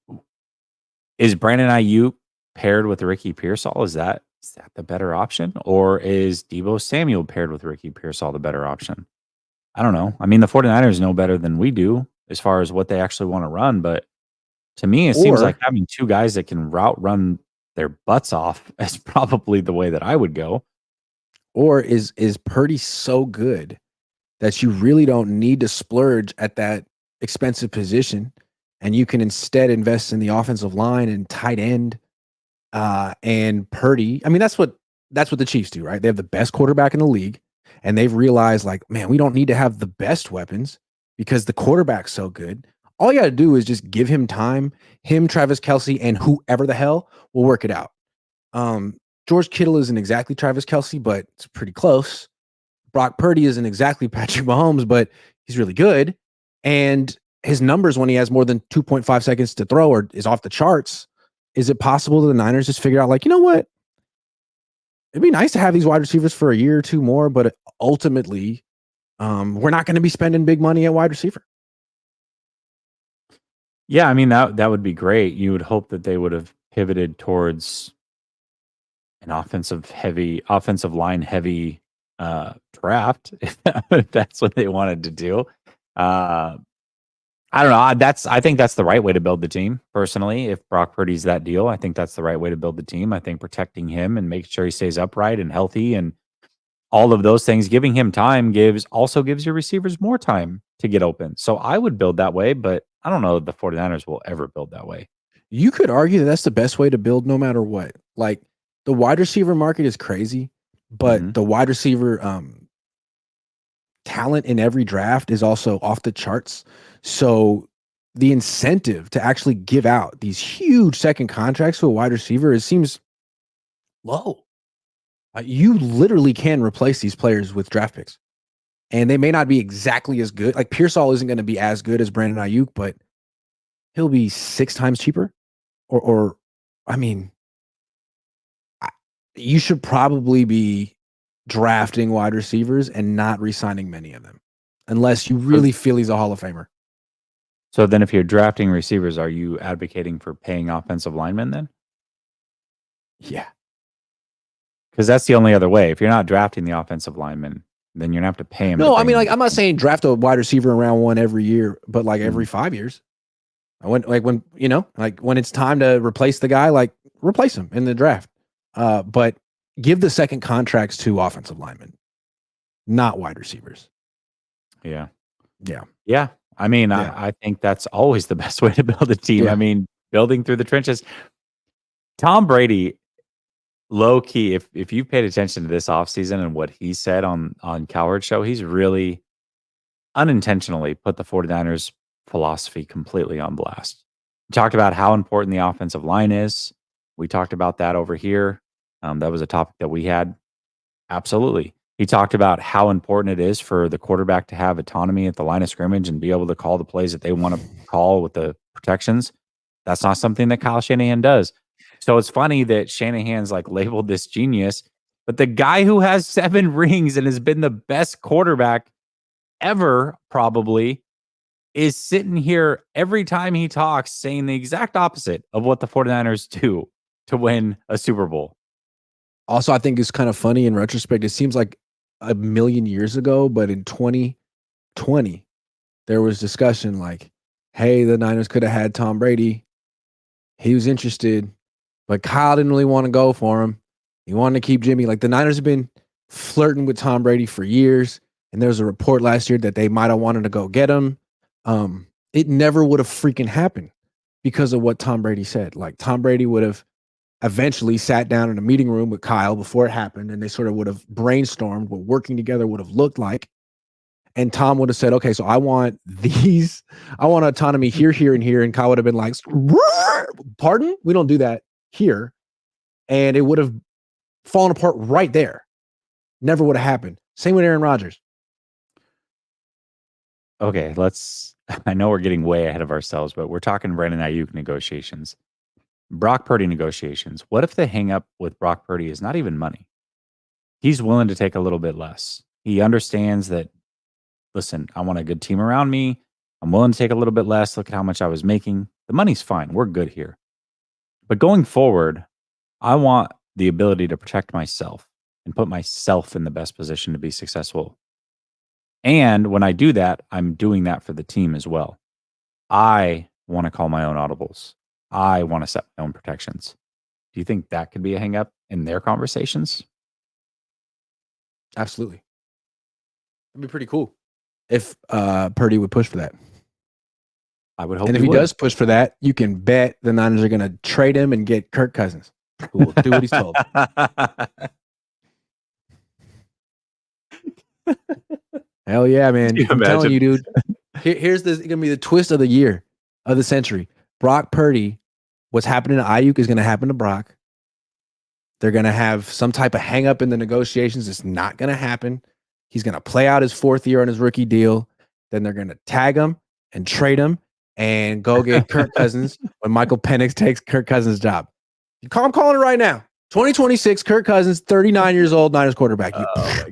is Brandon Aiyuk paired with Ricky Pearsall? Is that the better option? Or is Deebo Samuel paired with Ricky Pearsall the better option? I don't know. I mean, the 49ers know better than we do as far as what they actually want to run. But to me, it seems like having two guys that can route run their butts off is probably the way that I would go. Or is Purdy so good that you really don't need to splurge at that expensive position, and you can instead invest in the offensive line and tight end and Purdy? I mean, that's what the Chiefs do, right? They have the best quarterback in the league, and they've realized, like, man, we don't need to have the best weapons because the quarterback's so good. All you got to do is just give him time. Him, Travis Kelce, and whoever the hell will work it out. George Kittle isn't exactly Travis Kelce, but it's pretty close. Brock Purdy isn't exactly Patrick Mahomes, but he's really good. And his numbers when he has more than 2.5 seconds to throw is off the charts. Is it possible that the Niners just figure out, like, you know what? It'd be nice to have these wide receivers for a year or two more, but ultimately, we're not going to be spending big money at wide receiver. Yeah, I mean, that would be great. You would hope that they would have pivoted towards an offensive line heavy draft if that's what they wanted to do. I don't know. I think that's the right way to build the team. Personally, if Brock Purdy's that deal, I think that's the right way to build the team. I think protecting him and making sure he stays upright and healthy and all of those things, giving him time gives your receivers more time to get open. So I would build that way, but I don't know if the 49ers will ever build that way. You could argue that that's the best way to build no matter what. Like, the wide receiver market is crazy, but the wide receiver talent in every draft is also off the charts. So the incentive to actually give out these huge second contracts to a wide receiver, it seems low. You literally can replace these players with draft picks, and they may not be exactly as good. Like, Pearsall isn't going to be as good as Brandon Aiyuk, but he'll be 6 times cheaper. Or I mean, you should probably be drafting wide receivers and not re-signing many of them, unless you really feel he's a Hall of Famer. So then if you're drafting receivers, are you advocating for paying offensive linemen then? Yeah. Because that's the only other way. If you're not drafting the offensive lineman, then you're going to have to pay him. No, I mean, like, I'm not saying draft a wide receiver in round 1 every year, but like every 5 years. When it's time to replace the guy, like, replace him in the draft. But give the second contracts to offensive linemen, not wide receivers. Yeah. Yeah. I mean, Yeah. I think that's always the best way to build a team. Yeah. I mean, building through the trenches. Tom Brady, low key, if you paid attention to this offseason and what he said on Cowherd Show, he's really unintentionally put the 49ers philosophy completely on blast. He talked about how important the offensive line is. We talked about that over here. That was a topic that we had. Absolutely. He talked about how important it is for the quarterback to have autonomy at the line of scrimmage and be able to call the plays that they want to call with the protections. That's not something that Kyle Shanahan does. So it's funny that Shanahan's like labeled this genius, but the guy who has 7 rings and has been the best quarterback ever probably is sitting here every time he talks saying the exact opposite of what the 49ers do to win a Super Bowl. Also, I think it's kind of funny in retrospect. It seems like a million years ago, but in 2020, there was discussion like, hey, the Niners could have had Tom Brady. He was interested, but Kyle didn't really want to go for him. He wanted to keep Jimmy. Like, the Niners have been flirting with Tom Brady for years, and there was a report last year that they might have wanted to go get him. It never would have freaking happened because of what Tom Brady said. Like, Tom Brady would have eventually sat down in a meeting room with Kyle before it happened, and they sort of would have brainstormed what working together would have looked like. And Tom would have said, okay, so I want autonomy here, here, and here. And Kyle would have been like, pardon? We don't do that here. And it would have fallen apart right there. Never would have happened. Same with Aaron Rodgers. Okay, I know we're getting way ahead of ourselves, but we're talking Brandon Aiyuk negotiations. Brock Purdy negotiations. What if the hang up with Brock Purdy is not even money? He's willing to take a little bit less. He understands that, listen, I want a good team around me. I'm willing to take a little bit less. Look at how much I was making. The money's fine. We're good here. But going forward, I want the ability to protect myself and put myself in the best position to be successful. And when I do that, I'm doing that for the team as well. I want to call my own audibles. I want to set my own protections. Do you think that could be a hang up in their conversations? Absolutely. It'd be pretty cool if Purdy would push for that. I would hope. And if he does push for that, you can bet the Niners are going to trade him and get Kirk Cousins, who will do what he's told. Hell yeah, man. you I'm telling imagine? you, dude. Here's going to be the twist of the year, of the century. Brock Purdy, what's happening to Ayuk is going to happen to Brock. They're going to have some type of hang up in the negotiations. It's not going to happen. He's going to play out his 4th year on his rookie deal. Then they're going to tag him and trade him and go get Kirk Cousins when Michael Penix takes Kirk Cousins' job. I'm calling it right now. 2026, Kirk Cousins, 39 years old, Niners quarterback.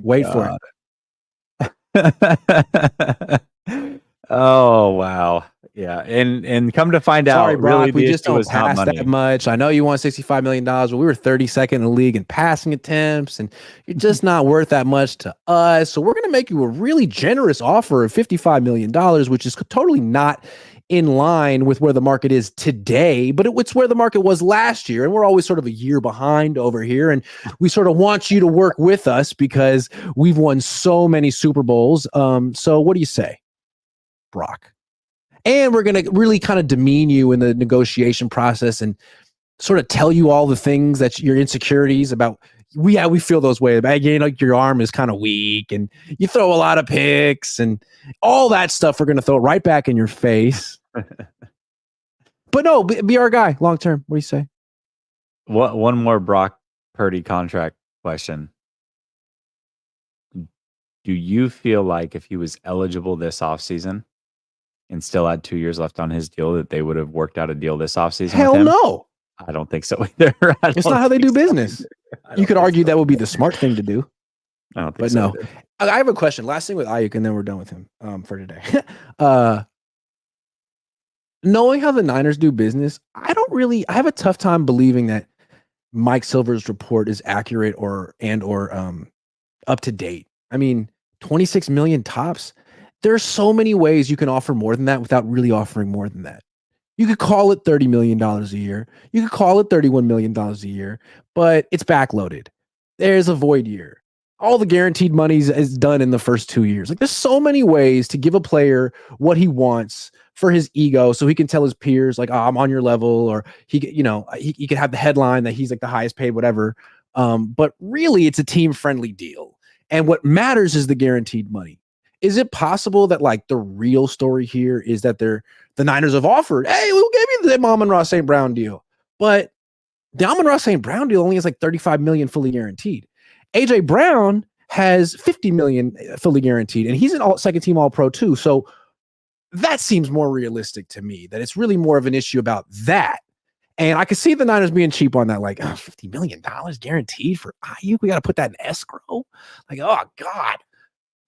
Wait for it. Oh, wow. Yeah. And come to find Sorry, out, Brock, really, we the just issue don't was not pass money. that much. I know you want $65 million, but we were 32nd in the league in passing attempts, and you're just not worth that much to us. So we're going to make you a really generous offer of $55 million, which is totally not in line with where the market is today, but it's where the market was last year. And we're always sort of a year behind over here. And we sort of want you to work with us because we've won so many Super Bowls. So what do you say, Brock? And we're going to really kind of demean you in the negotiation process and sort of tell you all the things that your insecurities about. We feel those ways. Again, like your arm is kind of weak and you throw a lot of picks and all that stuff. We're going to throw it right back in your face. But no, be our guy long term. What do you say? One more Brock Purdy contract question. Do you feel like if he was eligible this offseason and still had 2 years left on his deal, that they would have worked out a deal this offseason? Hell with him? no. I don't think so either. It's not how they do business. You could argue that would be the smart thing to do. I don't think but so no. either. I have a question. Last thing with Ayuk, and then we're done with him for today. Knowing how the Niners do business, I have a tough time believing that Mike Silver's report is accurate or up to date. I mean, 26 million tops. There are so many ways you can offer more than that without really offering more than that. You could call it $30 million a year. You could call it $31 million a year, but it's backloaded. There's a void year. All the guaranteed money is done in the first 2 years. Like, there's so many ways to give a player what he wants for his ego, so he can tell his peers, like, oh, I'm on your level, or he could have the headline that he's like the highest paid, whatever. But really, it's a team-friendly deal. And what matters is the guaranteed money. Is it possible that like the real story here is that the Niners have offered, hey, we'll give you the Amon-Ra St. Brown deal, but the Amon-Ra St. Brown deal only has like 35 million fully guaranteed. AJ Brown has 50 million fully guaranteed, and he's an second team All Pro too. So that seems more realistic to me, that it's really more of an issue about that. And I could see the Niners being cheap on that, like, $50 million guaranteed for Ayuk. We got to put that in escrow. Like, oh God.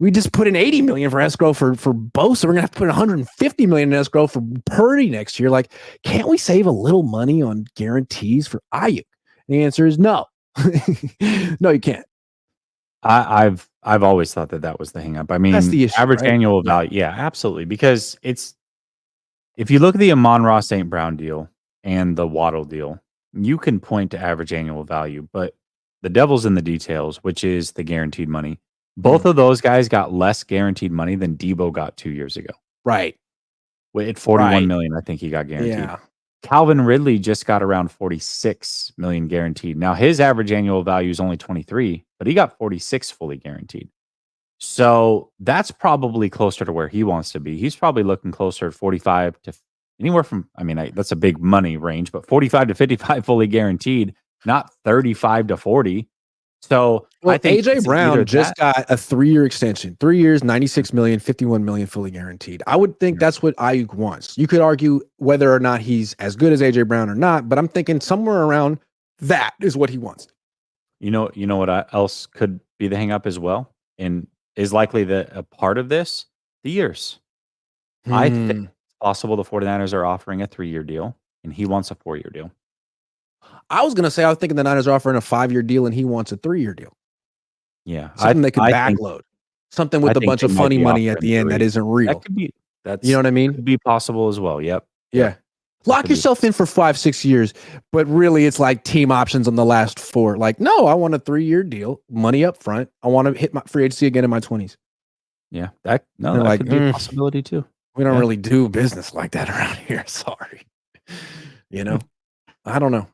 We just put in 80 million for escrow for Bosa. So we're gonna have to put 150 million in escrow for Purdy next year. Like, can't we save a little money on guarantees for Ayuk? The answer is no. No, you can't. I've always thought that was the hang up. I mean, that's the issue, average right? annual value. Yeah, absolutely. Because if you look at the Amon-Ra St. Brown deal and the Waddle deal, you can point to average annual value, but the devil's in the details, which is the guaranteed money. Both of those guys got less guaranteed money than Deebo got 2 years ago. Right. At 41 million, I think he got guaranteed. Yeah. Calvin Ridley just got around 46 million guaranteed. Now his average annual value is only 23, but he got 46 fully guaranteed. So that's probably closer to where he wants to be. He's probably looking closer to 45 to anywhere from, that's a big money range, but 45 to 55 fully guaranteed, not 35 to 40. So well, I think AJ Brown just got a 3-year extension, 3 years, 96 million, 51 million fully guaranteed. I would think that's what Ayuk wants. You could argue whether or not he's as good as AJ Brown or not, but I'm thinking somewhere around that is what he wants. You know what else could be the hang up as well, and is likely a part of this? The years. I think it's possible the 49ers are offering a 3-year deal and he wants a 4-year deal. I was thinking the Niners are offering a 5-year deal and he wants a 3-year deal. Yeah. Something they could backload. Something with a bunch of funny money at the end that isn't real. That could be, you know what I mean? Could be possible as well. Yep. Yeah. Lock yourself in for 5-6 years, but really it's like team options on the last 4. Like, no, I want a 3-year deal, money up front. I want to hit my free agency again in my 20s. Yeah. That could be a possibility too. We don't really do business like that around here. Sorry. I don't know.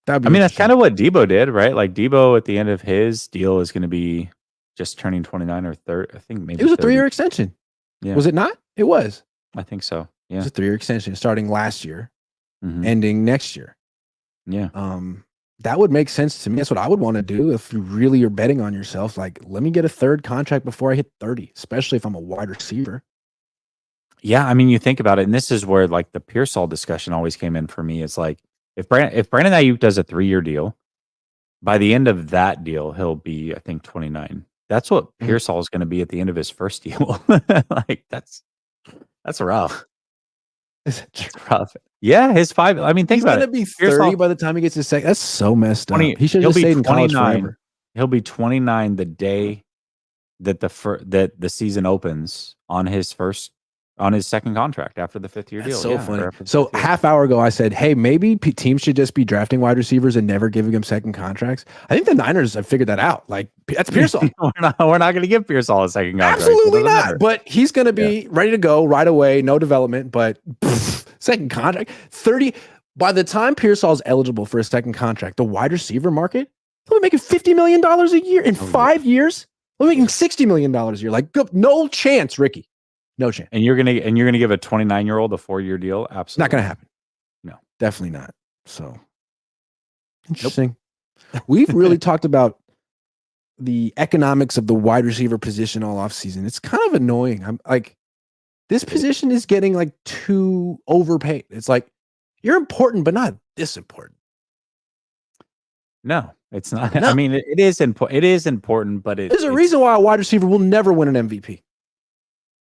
That's kind of what Deebo did, right? Like Deebo at the end of his deal is going to be just turning 29 or 30. I think maybe It was a 30. 3-year extension. Yeah. Was it not? It was. I think so. It Yeah. was a 3-year extension starting last year, Mhm. ending next year. Yeah. That would make sense to me. That's what I would want to do if you really are betting on yourself. Like, let me get a third contract before I hit 30, especially if I'm a wide receiver. Yeah, I mean, you think about it, and this is where like the Pearsall discussion always came in for me. It's like if Brandon Aiyuk does a 3-year deal, by the end of that deal, he'll be, I think, 29. That's what Mhm. Pearsall is going to be at the end of his first deal. Like that's rough. Is that true? It's rough. Yeah, his 5. I mean, think He's about gonna it. be 30 Pearsall, by the time he gets his second. That's so messed up. 20. He should He'll have just be stayed in college 29. forever. He'll be 29 the day that that the season opens on his second contract after the 5th year That's deal. so Yeah, funny. or after the So 5th year. half hour ago, I said, hey, maybe teams should just be drafting wide receivers and never giving them second contracts. I think the Niners have figured that out. Like, that's Pearsall. we're not going to give Pearsall a second contract. Absolutely not. But he's going to be ready to go right away. No development, but second contract. 30. By the time Pearsall is eligible for a second contract, the wide receiver market, they'll be making $50 million a year in 5 years. They're making $60 million a year. Like, no chance, Ricky. No chance. And you're gonna give a 29-year-old a 4-year deal? Absolutely not going to happen. No, definitely not. So interesting. Nope. We've really talked about the economics of the wide receiver position all offseason. It's kind of annoying. I'm like, this position is getting like too overpaid. It's like, you're important, but not this important. No, it's not. No. I mean, it is important. It is important, but there's a reason why a wide receiver will never win an MVP.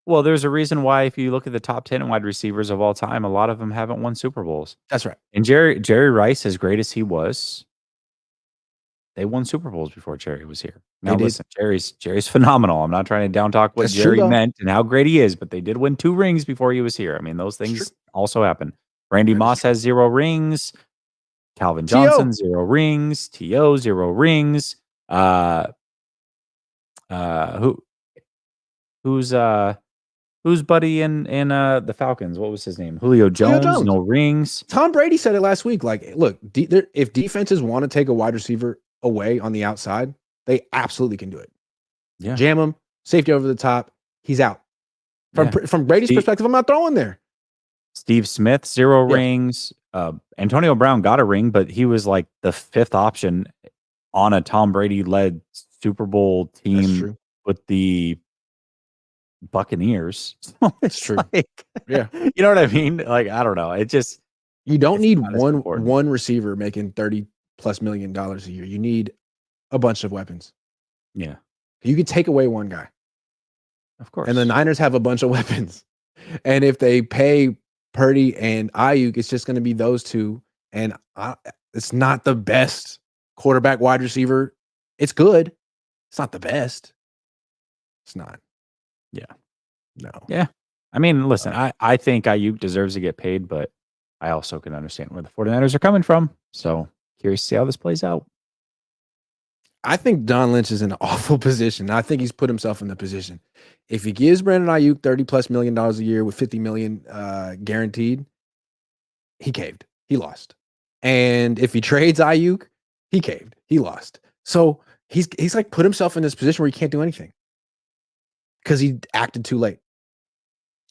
Well, there's a reason why if you look at the top 10 wide receivers of all time, a lot of them haven't won Super Bowls. That's right. And Jerry Rice, as great as he was, they won Super Bowls before Jerry was here. Now listen, Jerry's phenomenal. I'm not trying to down talk what Jerry meant and how great he is, but they did win 2 rings before he was here. I mean, those things also happen. Randy Moss has 0 rings. Calvin Johnson, 0 rings. T.O., 0 rings. Who's buddy in the Falcons? What was his name? Julio Jones. No rings. Tom Brady said it last week. Like, look, if defenses want to take a wide receiver away on the outside, they absolutely can do it. Yeah, jam him, safety over the top. He's out. From Brady's perspective, I'm not throwing there. Steve Smith, 0 rings. Antonio Brown got a ring, but he was like the 5th option on a Tom Brady led Super Bowl team with the Buccaneers. So it's true. Like, you know what I mean? Like, I don't know. It just, you don't need one receiver making $30+ million a year. You need a bunch of weapons. Yeah. You could take away one guy. Of course. And the Niners have a bunch of weapons. And if they pay Purdy and Aiyuk, it's just going to be those two. And it's not the best quarterback wide receiver. It's good. It's not the best. It's not. Yeah. No. Yeah. I mean, listen, I think Aiyuk deserves to get paid, but I also can understand where the 49ers are coming from. So curious to see how this plays out. I think Don Lynch is in an awful position. I think he's put himself in the position. If he gives Brandon Aiyuk $30+ million a year with $50 million guaranteed, he caved. He lost. And if he trades Aiyuk, he caved. He lost. So he's like put himself in this position where he can't do anything because he acted too late.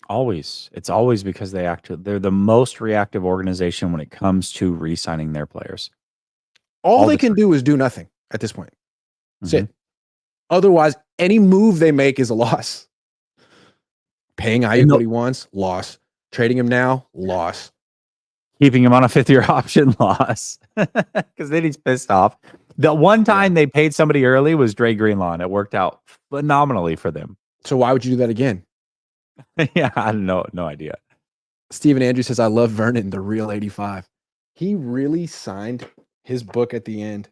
Always. It's always because they acted. They're the most reactive organization when it comes to re-signing their players. All they can do is do nothing at this point. That's it. Otherwise, any move they make is a loss. Paying Aiyuk what he wants, loss. Trading him now, loss. Keeping him on a 5th-year option, loss. Because then he's pissed off. The one time they paid somebody early was Dre Greenlaw, and it worked out phenomenally for them. So why would you do that again? Yeah, I have no idea. Steven Andrews says, I love Vernon, the real 85. He really signed his book at the end.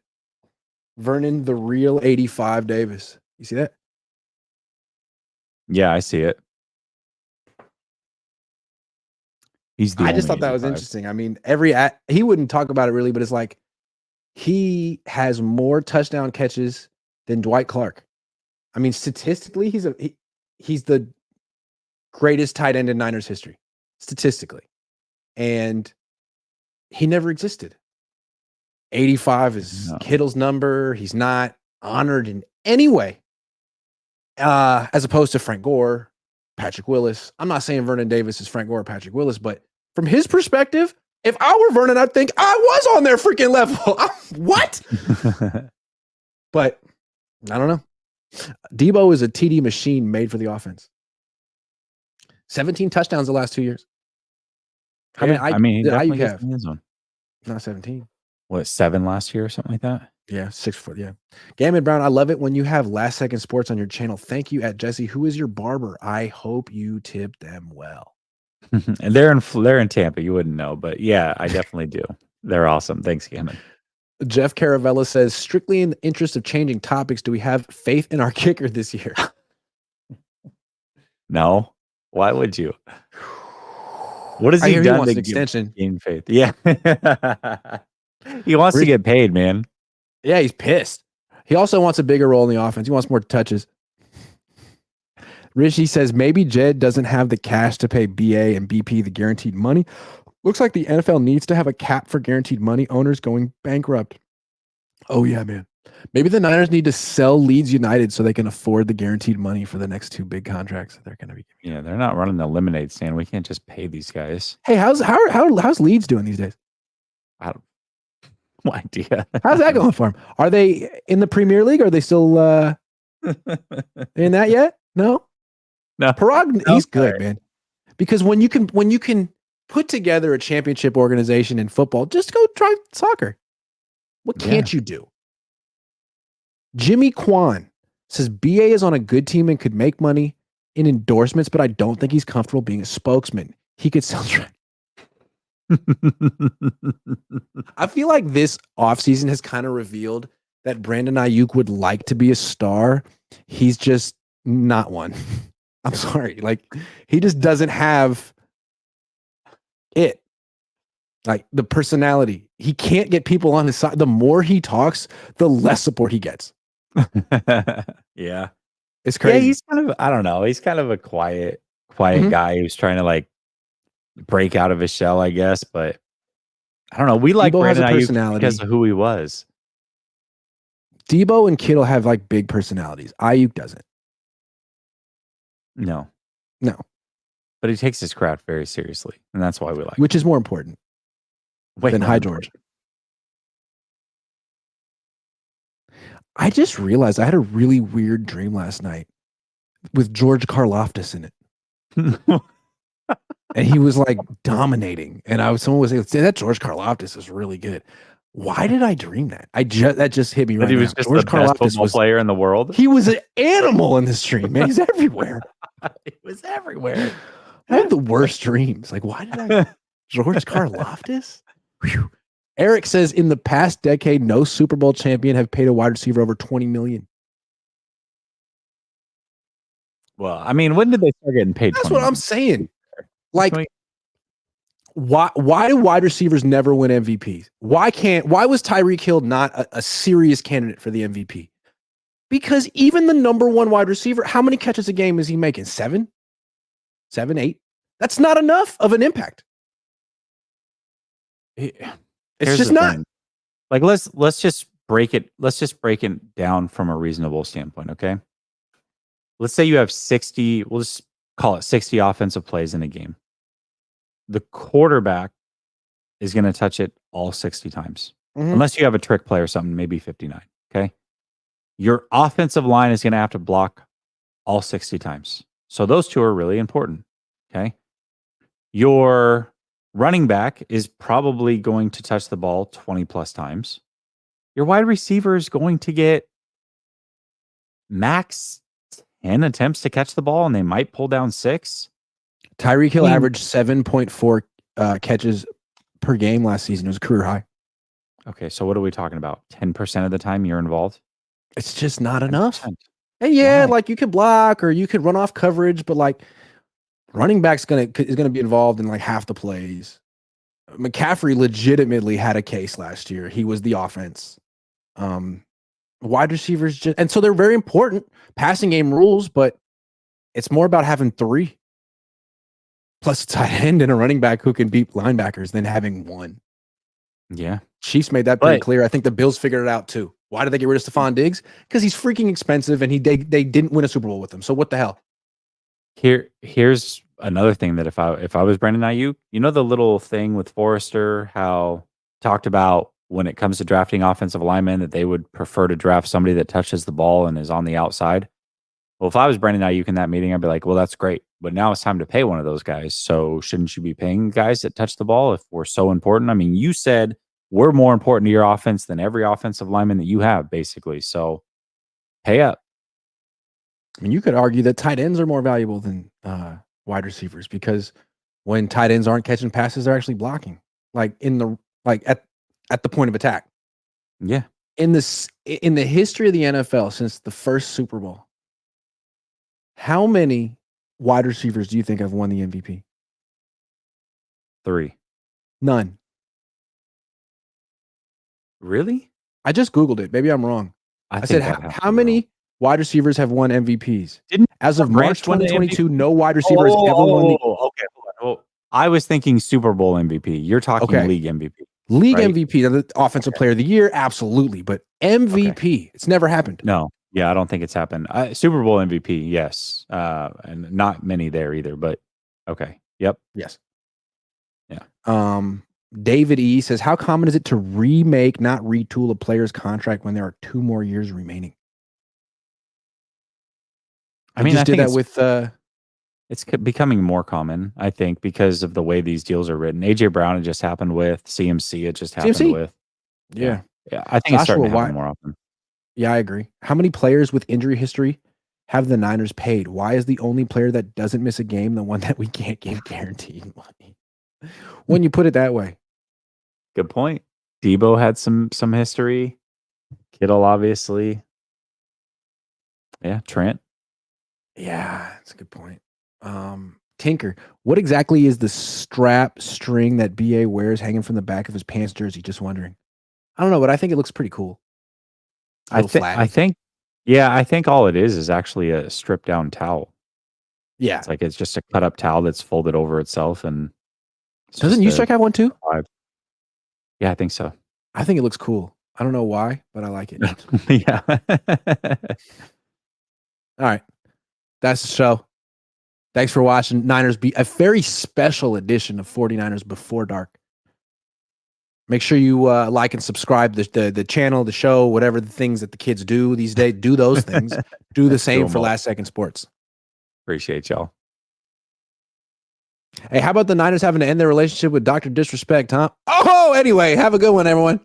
Vernon, the real 85 Davis. You see that? Yeah, I see it. I just thought that was interesting. I mean, he wouldn't talk about it really, but it's like he has more touchdown catches than Dwight Clark. I mean, statistically, he's the greatest tight end in Niners history, statistically. And he never existed. 85 is Kittle's number. He's not honored in any way. as opposed to Frank Gore, Patrick Willis. I'm not saying Vernon Davis is Frank Gore or Patrick Willis, but from his perspective, if I were Vernon, I'd think I was on their freaking level. What? But I don't know. Deebo is a TD machine made for the offense. 17 touchdowns the last 2 years. He definitely you gets have in the end zone. not 17. What, 7 last year or something like that? Yeah, 6 foot. Yeah. Gammon Brown, I love it when you have last second sports on your channel. Thank you at Jesse. Who is your barber? I hope you tip them well. And they're in Tampa. You wouldn't know, but yeah, I definitely do. They're awesome. Thanks, Gammon. Jeff Caravella says, strictly in the interest of changing topics, do we have faith in our kicker this year? No. Why would you? What has he done? He wants an extension. Gain faith. Yeah. He wants to get paid, man. Yeah, he's pissed. He also wants a bigger role in the offense. He wants more touches. Rishi says, maybe Jed doesn't have the cash to pay BA and BP the guaranteed money. Looks like the NFL needs to have a cap for guaranteed money. Owners going bankrupt. Oh, yeah, man. Maybe the Niners need to sell Leeds United so they can afford the guaranteed money for the next 2 big contracts that they're going to be giving. Yeah, they're not running the lemonade stand. We can't just pay these guys. Hey, how's Leeds doing these days? I have no idea. How's that going for them? Are they in the Premier League? Are they still in that yet? No. Parag, he's good, man. Because when you can put together a championship organization in football, just go try soccer. What can't you do? Jimmy Kwan says BA is on a good team and could make money in endorsements, but I don't think he's comfortable being a spokesman. He could sell track. I feel like this offseason has kind of revealed that Brandon Aiyuk would like to be a star. He's just not one. I'm sorry. Like, he just doesn't have it. Like, the personality. He can't get people on his side. The more he talks, the less support he gets. Yeah. It's crazy. Yeah, he's kind of, I don't know. He's kind of a quiet guy who's trying to like break out of his shell, I guess. But I don't know. We like Deebo Brandon has a Aiyuk personality because of who he was. Deebo and Kittle have like big personalities. Aiyuk doesn't. No. But he takes his craft very seriously, and that's why we like Which is more important than Hi George. I just realized I had a really weird dream last night with George Karlaftis in it. And he was like dominating. And someone was like, that George Karlaftis is really good. Why did I dream that? That just hit me right now. He was just George the best football player in the world. He was an animal in this dream, man. He's everywhere. He was everywhere. I had the worst dreams. Like, why did I? George Karlaftis? Whew. Eric says, in the past decade, no Super Bowl champion have paid a wide receiver over $20 million. Well, I mean, when did they start getting paid? That's what I'm saying. Like, why do wide receivers never win MVPs? Why was Tyreek Hill not a serious candidate for the MVP? Because even the number 1 wide receiver, how many catches a game is he making? 7, 8? That's not enough of an impact. It's just not. Like, let's just break it. Let's just break it down from a reasonable standpoint. Okay. Let's say you have 60. We'll just call it 60 offensive plays in a game. The quarterback is going to touch it all 60 times, unless you have a trick play or something, maybe 59. Okay. Your offensive line is going to have to block all 60 times. So those 2 are really important. Okay. Your running back is probably going to touch the ball 20 plus times. Your wide receiver is going to get max 10 attempts to catch the ball, and they might pull down 6. Tyreek Hill averaged 7.4 catches per game last season. It was a career high. Okay, so what are we talking about? 10% of the time you're involved? It's just not enough. And yeah, like you could block or you could run off coverage, but like running back's is gonna be involved in like half the plays. McCaffrey legitimately had a case last year. He was the offense. Wide receivers and so they're very important. Passing game rules, but it's more about having 3 plus a tight end and a running back who can beat linebackers than having 1. Yeah. Chiefs made that pretty clear. I think the Bills figured it out too. Why did they get rid of Stephon Diggs? Because he's freaking expensive and they didn't win a Super Bowl with him. So what the hell? Here's another thing that if I was Brandon Aiyuk, you know the little thing with Forrester, how talked about when it comes to drafting offensive linemen that they would prefer to draft somebody that touches the ball and is on the outside. Well, if I was Brandon Aiyuk in that meeting, I'd be like, well, that's great. But now it's time to pay one of those guys. So shouldn't you be paying guys that touch the ball if we're so important? I mean, you said we're more important to your offense than every offensive lineman that you have, basically. So pay up. I mean, you could argue that tight ends are more valuable than wide receivers because when tight ends aren't catching passes, they're actually blocking, like at the point of attack. Yeah. In the history of the NFL since the first Super Bowl, how many wide receivers do you think have won the MVP? 3. None. Really? I just Googled it. Maybe I'm wrong. I said, how many wide receivers have won MVPs? As of March 2022, no wide receiver has ever won the. Okay. Hold on. I was thinking Super Bowl MVP. You're talking league MVP. League right? MVP, the offensive player of the year, absolutely. But MVP, it's never happened. No. Yeah, I don't think it's happened. Super Bowl MVP, yes. And not many there either, but okay. Yep. Yes. Yeah. David E says, how common is it to remake, not retool a player's contract when there are 2 more years remaining? I mean, I did that with it's becoming more common, I think, because of the way these deals are written. AJ Brown it just happened with, CMC it just happened with. Yeah. I think it's starting to happen more often. Yeah, I agree. How many players with injury history have the Niners paid? Why is the only player that doesn't miss a game the one that we can't give guaranteed money? When you put it that way. Good point. Deebo had some history. Kittle, obviously. Yeah, Trent. Yeah, that's a good point. Tinker, what exactly is the strap string that BA wears hanging from the back of his pants jersey? Just wondering. I don't know, but I think it looks pretty cool. I think all it is actually a stripped down towel. Yeah. It's just a cut up towel that's folded over itself. And doesn't U-Strike have one too? Yeah, I think so. I think it looks cool. I don't know why, but I like it. Yeah. All right. That's the show. Thanks for watching Niners Beat, a very special edition of 49ers Before Dark. Make sure you like and subscribe the channel, the show, whatever the things that the kids do these days. Do those things. Do the same for Last Second Sports. Appreciate y'all. Hey, how about the Niners having to end their relationship with Dr. Disrespect, huh? Oh, anyway, have a good one, everyone.